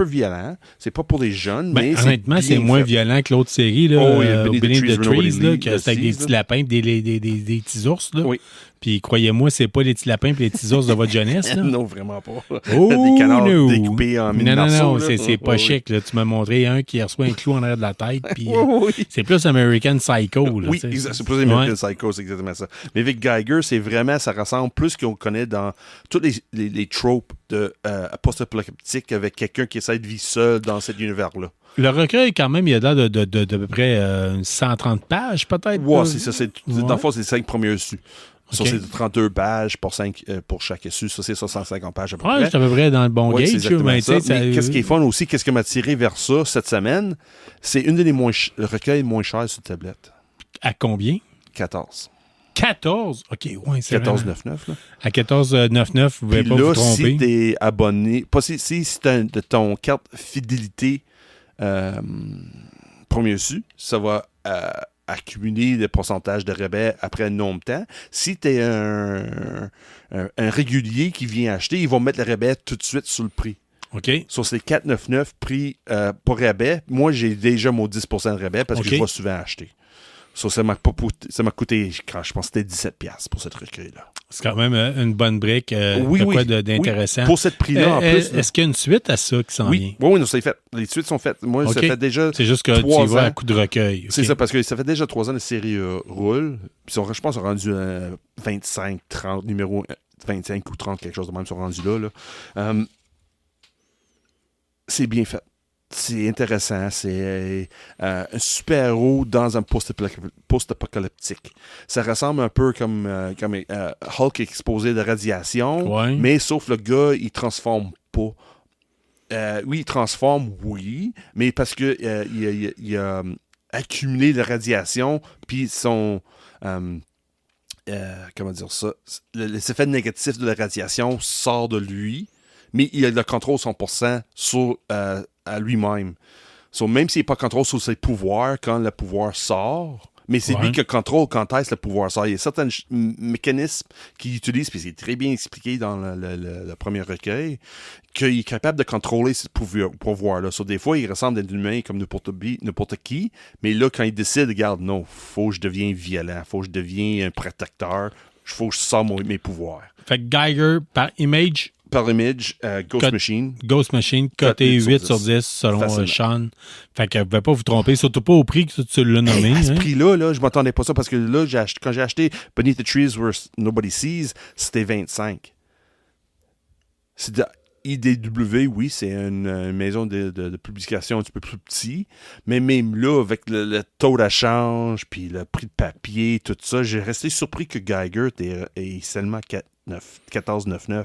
violent. C'est pas pour les jeunes, Ben, mais honnêtement, c'est bien moins fait. violent que l'autre série, là, Oh, oui, Beneath the Trees, là, que c'est avec des Seas, petits lapins, des petits ours. Là. Oui. Puis croyez-moi, c'est pas les petits lapins et les petits ours de votre jeunesse. Là. Non, vraiment pas. Oh, des canards no. découpés en mille Non, morceaux. là. c'est pas Oui, chic. Là. Tu m'as montré un qui reçoit un clou en arrière de la tête. Puis, oui. Oui, c'est plus American Psycho. Là, oui, tu sais. c'est plus American Ouais. Psycho, c'est exactement ça. Mais avec Geiger, c'est vraiment, ça ressemble plus qu'on connaît dans tous les tropes de post-apocalyptique avec quelqu'un qui essaie de vivre seul dans cet univers-là. Le recueil, quand même, il a l'air de peu près 130 pages, peut-être. Ouais, là. c'est ça. Ouais. Dans le fond, c'est les 5 premiers issues. Ça, OK. c'est 32 pages pour chaque issue. Ça, c'est 65 pages à peu Ouais, près. c'est à peu près dans le bon Ouais, c'est gauge. exactement Mais, ça. tu sais, Mais qu'est-ce qui est fun aussi, qu'est-ce qui m'a tiré vers ça cette semaine, c'est une des le recueil moins cher sur tablette. À combien? 14. 14? OK, ouais, c'est 14,99. Là. À 14,99, vous ne pouvez Puis pas là, vous tromper. si t'es abonné, pas si t'as de ton carte fidélité premier su, ça va accumuler le pourcentage de rabais après un nombre de temps. Si t'es un régulier qui vient acheter, ils vont mettre le rabais tout de suite sur le prix. OK. Sur ces 4,99 prix pour rabais, moi, j'ai déjà mon 10% de rabais parce OK. que je vais souvent acheter. Ça m'a coûté, quand je pense que c'était 17$ pour cette recueil-là. C'est quand même une bonne brique. Oui, de oui. quoi d'intéressant. Oui, pour cette prix-là, en plus. Est-ce qu'il y a une suite à ça qui s'en vient? Oui, non, c'est fait. Les suites sont faites. Moi, OK. ça fait déjà C'est juste que tu y 3 vas ans. à coup de recueil. C'est OK. ça, parce que ça fait déjà 3 ans que la série roule. Puis je pense qu'ils sont rendus 25, 30, numéro 25 ou 30, quelque chose de même, ils sont rendus là. C'est bien fait. C'est intéressant. C'est un super-héros dans un post-apocalyptique. Ça ressemble un peu comme Hulk exposé de radiation, Ouais. mais sauf le gars, il transforme pas. Oui, il transforme, oui, mais parce que il a accumulé de radiation, puis son... comment dire ça? Les effets négatifs de la radiation sort de lui, mais il a le contrôle 100% sur à lui-même. Même s'il n'a pas contrôle sur ses pouvoirs quand le pouvoir sort, mais c'est lui qui contrôle quand est-ce le pouvoir sort. Il y a certains mécanismes qu'il utilise, puis c'est très bien expliqué dans le premier recueil, qu'il est capable de contrôler ce pouvoir-là. Des fois, il ressemble à un humain comme n'importe qui, mais là, quand il décide, regarde, non, faut que je devienne violent, faut que je devienne un protecteur, faut que je sors mes pouvoirs. Fait que Geiger, par Image, Par Image, Ghost Machine. Ghost Machine, coté 8 sur 10 selon Facilement. Sean. Fait que vous ne pouvez pas vous tromper, surtout pas au prix que tu l'as nommé. À ce hein. prix-là, là, je m'attendais pas ça parce que là, quand j'ai acheté Beneath the Trees Where Nobody Sees, c'était 25. C'est de IDW, oui, c'est une maison de publication un petit peu plus petit, mais même là, avec le taux d'échange, puis le prix de papier, tout ça, j'ai resté surpris que Geiger est seulement 14,99$. là.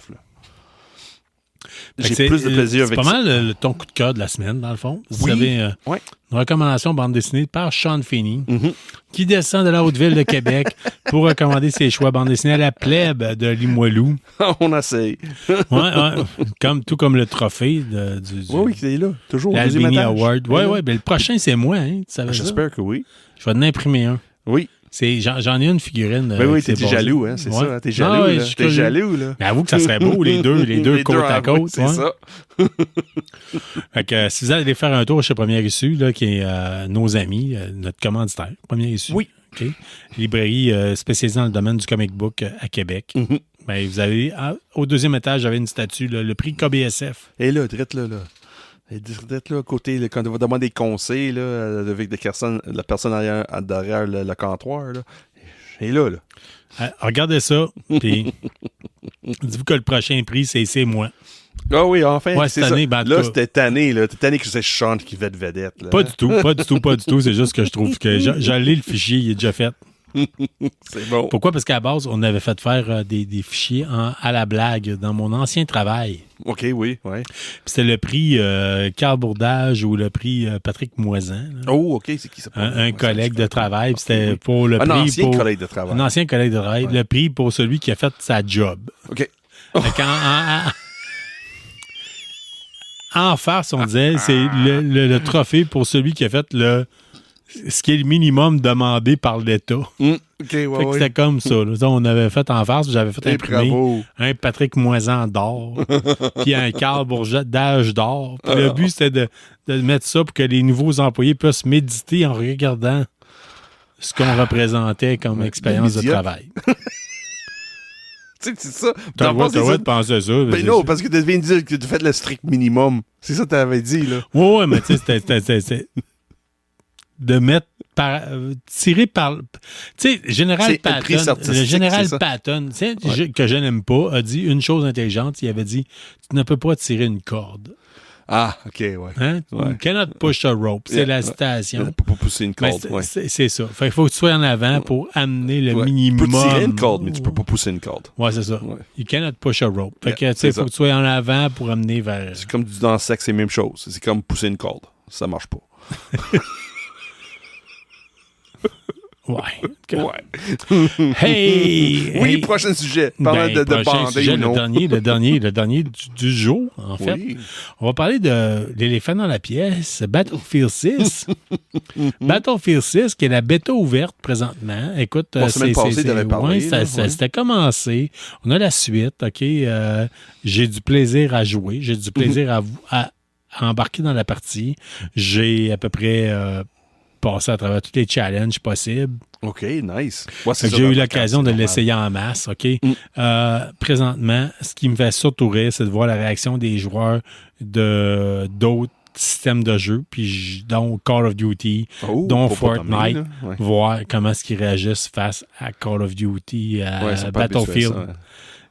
Fait que J'ai plus de plaisir c'est avec pas ça. mal ton coup de cœur de la semaine, dans le fond. Vous Oui. avez Ouais. une recommandation bande dessinée par Sean Feeney, Mhm. qui descend de la Haute-Ville de Québec pour recommander ses choix bande dessinée à la plèbe de Limoilou. On essaye. Tout comme le trophée du Oui, c'est là. Toujours au l'Albini deuxième étage. Award. Oui, ben, le prochain, c'est moi. Hein, tu savais ça? J'espère que oui. Je vais en imprimer un. Oui. J'en ai une figurine. Oui, qui s'est t'es basée. jaloux, hein, c'est Ouais. ça. Hein, t'es Non, jaloux, ouais, là. je suis T'es curieux. jaloux, là. Mais avoue que ça serait beau, les deux côte à côte. C'est ouais. ça. Fait que, si vous allez faire un tour chez Première Issue, là, qui est nos amis, notre commanditaire, Première Issue. Oui. OK. Librairie spécialisée dans le domaine du comic book à Québec. Mhm. Ben, vous avez, au deuxième étage, j'avais une statue, là, le prix KBSF. Et là, drette là. Et drette là, à côté, là, quand on va demander des conseils, là, avec la personne derrière le comptoir, là. Et là. Regardez ça, puis dites-vous que le prochain prix, c'est moi. Ah oui, enfin, Ouais, c'est cette ça. année, ben, en tout Là, cas- c'était tanné, là. T'es tanné que c'est Sean qui va être vedette, là. Pas du tout. C'est juste que je trouve que j'ai le fichier, il est déjà fait. C'est bon. Pourquoi? Parce qu'à la base, on avait fait faire des fichiers à la blague dans mon ancien travail. OK, oui, ouais. Puis c'était le prix Carl Bourdage ou le prix Patrick Moisan. Là. Oh, OK, c'est qui ça? Un collègue de travail. Puis c'était pour le Un prix. ancien pour, collègue de travail. Un ancien collègue de travail. Ouais. Le prix pour celui qui a fait sa job. OK. Fait en farce, on disait, c'est le trophée pour celui qui a fait ce qui est le minimum demandé par l'État. OK, ouais, Fait que c'était comme ça, là. Ça, on avait fait en farce, j'avais fait Et imprimer bravo. un Patrick Moisan d'or, puis un Carl Bourdage d'or. Puis le but, c'était de mettre ça pour que les nouveaux employés puissent méditer en regardant ce qu'on représentait comme expérience de médiocre. travail. Tu sais, c'est ça. T'as le droit c'est ça. de penser ça. Ben non, parce que tu viens de dire que tu fais le strict minimum. C'est ça que tu avais dit, là. Ouais, mais tu sais, c'était de mettre tirer par... Tu sais, Général C'est un prix Patton, artistique, le Général c'est ça? Patton, tu sais, que je n'aime pas, a dit une chose intelligente. Il avait dit, tu ne peux pas tirer une corde. Ah, OK, ouais. Hein? Ouais. You cannot push a rope. C'est la citation. Pour pas pousser une Ben, corde, ouais. c'est ça. Fait qu'il faut que tu sois en avant pour amener le Ouais. minimum. Tu peux tirer une corde, mais tu peux pas pousser une corde. Ouais, c'est ça. Ouais. You cannot push a rope. Fait que, tu sais, c'est il faut ça. que tu sois en avant pour amener vers... C'est comme dans le sexe, c'est la même chose. C'est comme pousser une corde. Ça marche pas. Ouais. Ouais. Hey! Oui, hey. prochain sujet. Parlant Ben, de prochain bander sujet, ou non. le dernier du jour, en fait. Oui. On va parler de l'éléphant dans la pièce, Battlefield 6. Battlefield 6, qui est la bêta ouverte présentement. Écoute, Bon, semaine passée, t'avais parlé, ouais, là, ouais. c'était commencé. On a la suite, OK? J'ai du plaisir à jouer. J'ai du plaisir à embarquer dans la partie. J'ai à peu près passé à travers tous les challenges possibles. OK, nice. Ouais, Fait que j'ai eu l'occasion de l'essayer en masse, OK? Présentement, ce qui me fait surtout rire, c'est de voir la réaction des joueurs d'autres systèmes de jeu, puis dont Call of Duty, Oh, dont faut pas Fortnite, t'emmener, là. Ouais. voir comment est-ce qu'ils réagissent face à Call of Duty, à Ouais, ils sont pas habitués à Battlefield ça, ouais.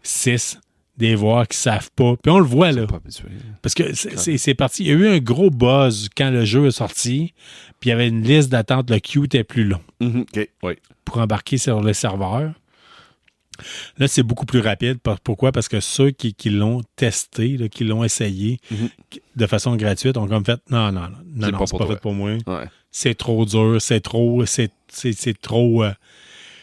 6, des joueurs qui savent pas. Puis on le voit, Ils là. sont pas habitués. Parce que c'est parti. Il y a eu un gros buzz quand le jeu est sorti, puis il y avait une liste d'attente. Le queue était plus long OK, oui. pour embarquer sur le serveur. Là, c'est beaucoup plus rapide. Pourquoi? Parce que ceux qui l'ont testé, là, qui l'ont essayé de façon gratuite, ont comme fait non, c'est pas pour toi. fait pour moi. Ouais. C'est trop dur, c'est trop.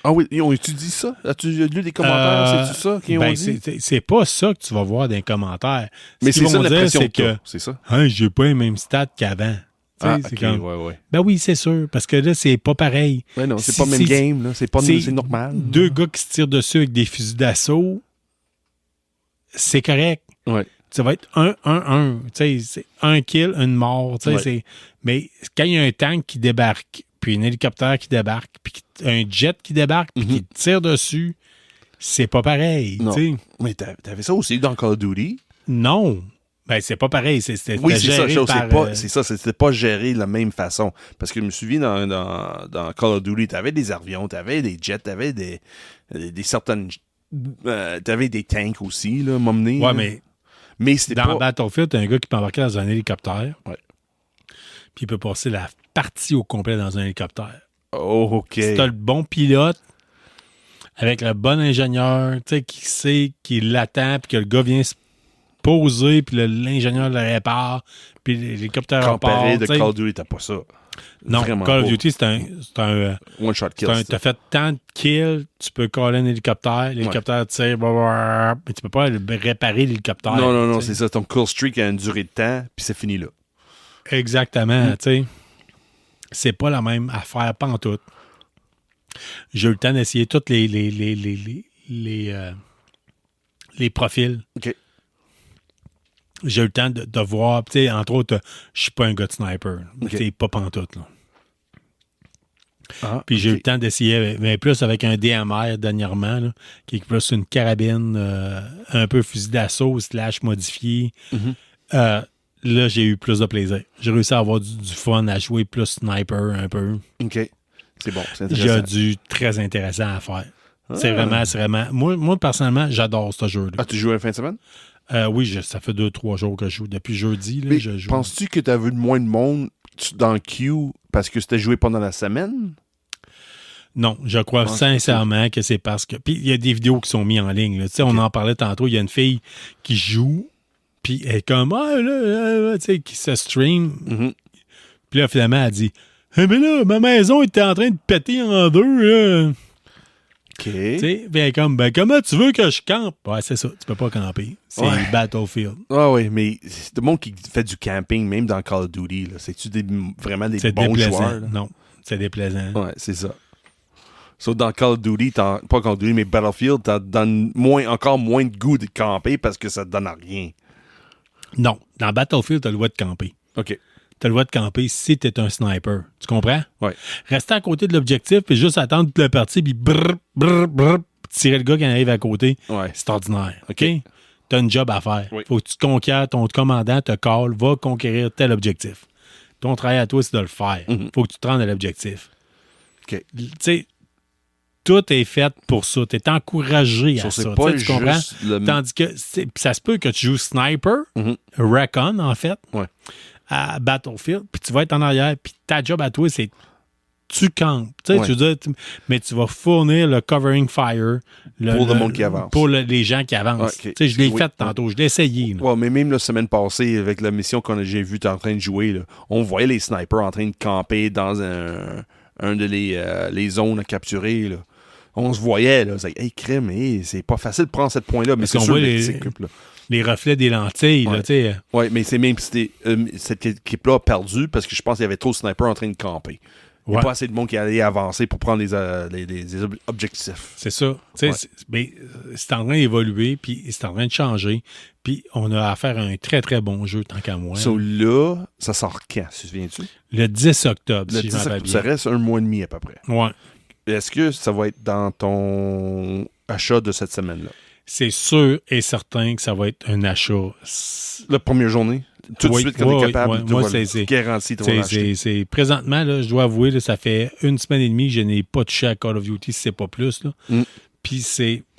Ah oui, ils ont étudié ça? As-tu lu des commentaires? C'est-tu ça qu'ils ont ben, dit? c'est pas ça que tu vas voir dans les commentaires. Mais Ce qu'ils c'est ça vont dire, l'impression c'est que que c'est ça? hein, j'ai pas les mêmes stats qu'avant. Tu sais, Ah, c'est OK, comme- ouais. Ben oui, c'est sûr, parce que là, c'est pas pareil. Ouais, non, c'est Si- pas le même si- game, là. C'est normal. Deux gars qui se tirent dessus avec des fusils d'assaut, c'est correct. Ouais. Ça va être 1-1-1. Tu sais, c'est un kill, une mort. Tu sais, Ouais. mais quand il y a un tank qui débarque, puis un hélicoptère qui débarque, puis un jet qui débarque, puis qui te tire dessus, c'est pas pareil. Non. tu sais. Mais t'avais ça aussi dans Call of Duty? Non. Ben, c'est pas pareil. C'était Oui, c'est ça. géré chose, par, c'est ça. C'était pas géré de la même façon. Parce que je me souviens dans Call of Duty, t'avais des avions, t'avais des jets, t'avais des certaines... t'avais des tanks aussi, là, m'emmener. Ouais, mais c'était dans pas... Battlefield, t'as un gars qui peut embarquer dans un hélicoptère. Ouais. Puis il peut passer la partie au complet dans un hélicoptère. Oh, OK. Si t'as le bon pilote, avec le bon ingénieur, tu sais, qui sait, qui l'attend, puis que le gars vient se poser, puis l'ingénieur le répare, puis l'hélicoptère Comparé repart. de tu sais. Call of Duty, t'as pas ça. Non, Vraiment Call of pas. Duty, c'est un One-shot kill. t'as fait tant de kills, tu peux coller un hélicoptère, l'hélicoptère tire, blablabla, mais tu peux pas réparer l'hélicoptère. Non, tu sais. c'est ça. Ton kill streak a une durée de temps, puis c'est fini là. Exactement, tu sais. C'est pas la même affaire, pas en tout. J'ai eu le temps d'essayer tous les profils. OK. J'ai eu le temps de voir, tu sais, entre autres, je suis pas un gars de sniper. OK. Tu sais, pas pantoute, là. Ah, Puis j'ai eu OK. le temps d'essayer, mais plus avec un DMR dernièrement, là, qui est plus une carabine, un peu fusil d'assaut / modifié. Là, j'ai eu plus de plaisir. J'ai réussi à avoir du fun, à jouer plus sniper un peu. OK. C'est bon, c'est J'ai intéressant. du très intéressant à faire. C'est vraiment... Moi, personnellement, j'adore ce jeu-là. Ah, tu joues à la fin de semaine? Oui, ça fait 2-3 jours que je joue. Depuis jeudi, là, Mais je joue. penses-tu que tu as vu moins de monde dans le queue parce que c'était joué pendant la semaine? Non, je crois pense sincèrement que c'est parce que... Puis il y a des vidéos qui sont mises en ligne. Là. Tu sais, on en parlait tantôt. Il y a une fille qui joue, puis elle est comme... Ah, là, tu sais, qui se stream. Mhm. Puis là, finalement, elle dit... Eh mais là, ma maison était en train de péter en deux, là. OK. Tu sais, puis elle est comme... Ben, comment tu veux que je campe? Ouais, c'est ça. Tu peux pas camper. C'est Ouais. Battlefield. Ah oui, mais c'est le monde qui fait du camping, même dans Call of Duty, là. C'est-tu vraiment des C'est bons déplaisant. joueurs? Là? Non, c'est déplaisant. Ouais, c'est ça. So, dans Call of Duty, pas Call of Duty, mais Battlefield, t'as encore moins de goût de camper parce que ça te donne à rien. Non, dans Battlefield, tu as le droit de camper. OK. Tu as le droit de camper si tu es un sniper. Tu comprends? Ouais. Rester à côté de l'objectif puis juste attendre toute la partie puis tirer le gars qui arrive à côté, Ouais. c'est ordinaire. OK? OK. Tu as une job à faire. Oui. Faut que tu conquières, ton commandant te call, va conquérir tel objectif. Ton travail à toi, c'est de le faire. Mhm. Faut que tu te rendes à l'objectif. OK. Tu sais, Tout est fait pour ça. Tu es encouragé à C'est ça. pas Tu comprends? juste le... Tandis que ça se peut que tu joues Sniper, Recon, en fait, Ouais. à Battlefield, puis tu vas être en arrière, puis ta job à toi, c'est tu campes. Tu sais, Ouais. tu veux dire, mais tu vas fournir le covering fire Pour le monde qui avance. Pour les gens qui avancent. Ok. Tu sais, je l'ai Oui. fait tantôt, je l'ai essayé. Là. Ouais, mais même la semaine passée, avec la mission j'ai vue, t'es en train de jouer, là, on voyait les snipers en train de camper dans un de les zones à capturer. Là. On se voyait, là. C'est hey, crème, hey, c'est pas facile de prendre ce point-là, mais Parce c'est qu'on sûr voit que les- s'occupe, là. Les reflets des lentilles, Ouais. là, tu sais. Ouais, mais c'est même si cette équipe-là a perdu parce que je pense qu'il y avait trop de snipers en train de camper. Il n'y a Ouais. pas assez de monde qui allait avancer pour prendre les objectifs. C'est ça. Tu sais, Ouais. c'est en train d'évoluer, puis c'est en train de changer. Puis on a affaire à un très, très bon jeu, tant qu'à moi. So là, ça sort quand, tu te souviens-tu? Le 10 octobre, Le si je 10 m'en rappelle octobre, ça bien. reste un mois et demi à peu près. Ouais. Est-ce que ça va être dans ton achat de cette semaine-là? C'est sûr et certain que ça va être un achat. La première journée? Tout de Oui, suite, quand oui, tu es oui, capable, oui. tu Moi, vas c'est- garanti, tu vas l'acheter. Présentement, là, je dois avouer, là, ça fait une semaine et demie que je n'ai pas touché à Call of Duty, si c'est pas plus. Là. Mm. Puis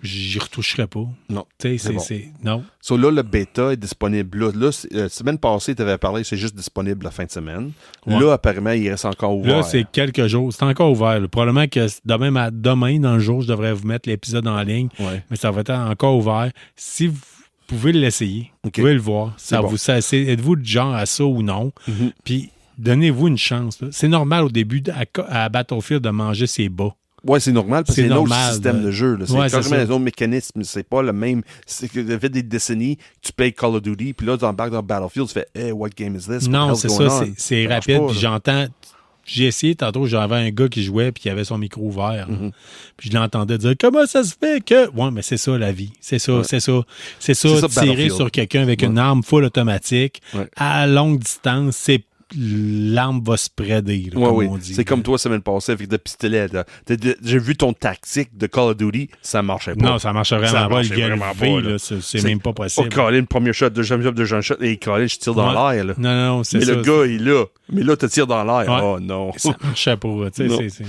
j'y retoucherai pas. Non, Tu sais, c'est bon. non. So là, le bêta est disponible. Là, la semaine passée, tu avais parlé, c'est juste disponible la fin de semaine. Ouais. Là, apparemment, il reste encore ouvert. Là, c'est quelques jours. C'est encore ouvert. là. Probablement que demain, dans le jour, je devrais vous mettre l'épisode en ligne. Ouais. Mais ça va être encore ouvert. Si vous pouvez l'essayer, OK. vous pouvez le voir. C'est bon. Êtes-vous du genre à ça ou non? Mhm. Puis donnez-vous une chance. là. C'est normal au début à Battlefield de manger ses bas. Ouais, c'est normal parce que C'est c'est un autre normal, système de- de jeu. Là. C'est Ouais, c'est carrément ça. un autre mécanisme. C'est pas le même. C'est que ça fait des décennies, tu payes Call of Duty, puis là, tu embarques dans Battlefield, tu fais Hey, what game is this? Non, What the c'est hell's ça. going on? C'est Ça marche rapide. pas, Puis là. j'entends. J'ai essayé tantôt, j'avais un gars qui jouait puis qui avait son micro ouvert. là. Mhm. Puis je l'entendais dire comment ça se fait que. Ouais, mais c'est ça la vie. C'est ça, Ouais. c'est ça. C'est C'est ça, ça, tirer Battlefield. sur quelqu'un avec Ouais. une arme full automatique Ouais. à longue distance, l'arme va spreader, là, Ouais, comme oui. on dit. C'est comme toi, semaine passée, avec le pistolet. là. J'ai vu ton tactique de Call of Duty, ça marchait pas. Non, ça marche vraiment Ça pas. marchait Le gars vraiment levé, pas, là. là, c'est C'est- même pas Oh, possible. Colin, premier shot, deuxième shot, et Colin, je tire dans Ouais. l'air. Là. Non, non, c'est Mais ça. le gars, il est là. Mais là, tu tires dans l'air. Ouais. Oh non. Ça marchait pas. Tu Non. sais, c'est.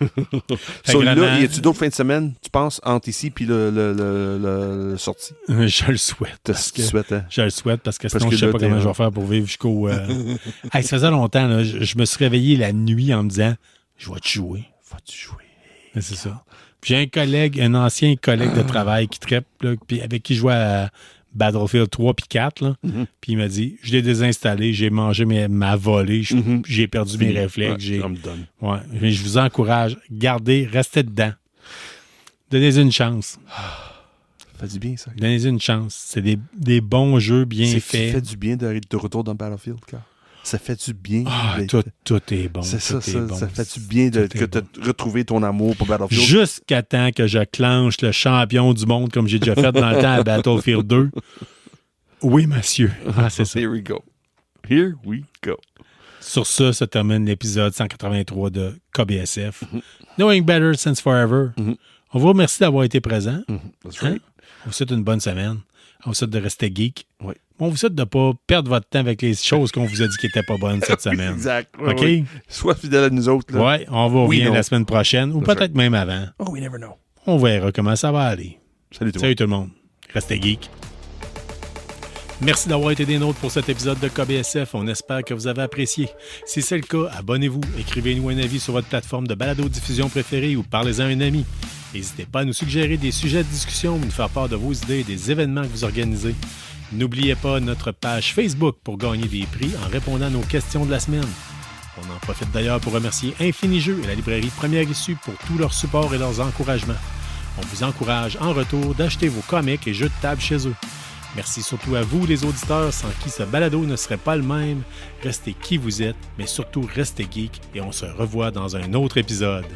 Fait So, que là, vraiment, y a-tu d'autres fins de semaine, tu penses, entre ici puis le sortie? je le souhaite. Parce que- Tu souhaites, hein? Je le souhaite parce que Parce sinon, que je sais là, pas t'es comment là. je vais faire pour vivre jusqu'au. Hey, ça faisait longtemps, là, je me suis réveillé la nuit en me disant je vais te jouer. Vas-tu jouer? Mais c'est ça. Puis j'ai un collègue, un ancien collègue de travail qui trippe, là, puis avec qui je jouais à Battlefield 3 puis 4. Là. Mhm. Puis il m'a dit je l'ai désinstallé, j'ai mangé ma volée, Mhm. j'ai perdu mes réflexes. Ouais, j'ai... I'm done. Ouais. Mais je vous encourage, gardez, restez dedans. Donnez-y une chance. Ça fait du bien, ça. Donnez-y une chance. C'est des bons jeux bien Ça faits. fait du bien de retour dans Battlefield, car ça fait du bien. Ah, d'être- tout est bon. c'est tout ça, est ça. bon. Ça fait du bien Tout que est tu bon. as retrouvé ton amour pour Battlefield. Jusqu'à temps que je clenche le champion du monde comme j'ai déjà fait dans le temps à Battlefield 2. Oui, monsieur. Ah, c'est ça. Here we go. Here we go. Sur ça, se termine l'épisode 183 de KBSF. Knowing Better Since Forever. Mhm. On vous remercie d'avoir été présent. That's Hein? right. On vous souhaite une bonne semaine. On vous souhaite de rester geek. Oui. On vous souhaite de ne pas perdre votre temps avec les choses qu'on vous a dit qui n'étaient pas bonnes cette semaine. Exact. Ouais, OK? ouais. Sois fidèle à nous autres. Là. Ouais, on va Oui, revenir non. la semaine prochaine ou That's peut-être même avant. Oh, we never know. On verra comment ça va aller. Salut tout le monde. Salut tout le monde. Restez geek. Merci d'avoir été des nôtres pour cet épisode de KBSF. On espère que vous avez apprécié. Si c'est le cas, abonnez-vous, écrivez-nous un avis sur votre plateforme de balado-diffusion préférée ou parlez-en à un ami. N'hésitez pas à nous suggérer des sujets de discussion ou nous faire part de vos idées et des événements que vous organisez. N'oubliez pas notre page Facebook pour gagner des prix en répondant à nos questions de la semaine. On en profite d'ailleurs pour remercier Infinijeux et la librairie Première Issue pour tout leur support et leurs encouragements. On vous encourage en retour d'acheter vos comics et jeux de table chez eux. Merci surtout à vous, les auditeurs, sans qui ce balado ne serait pas le même. Restez qui vous êtes, mais surtout restez geek et on se revoit dans un autre épisode.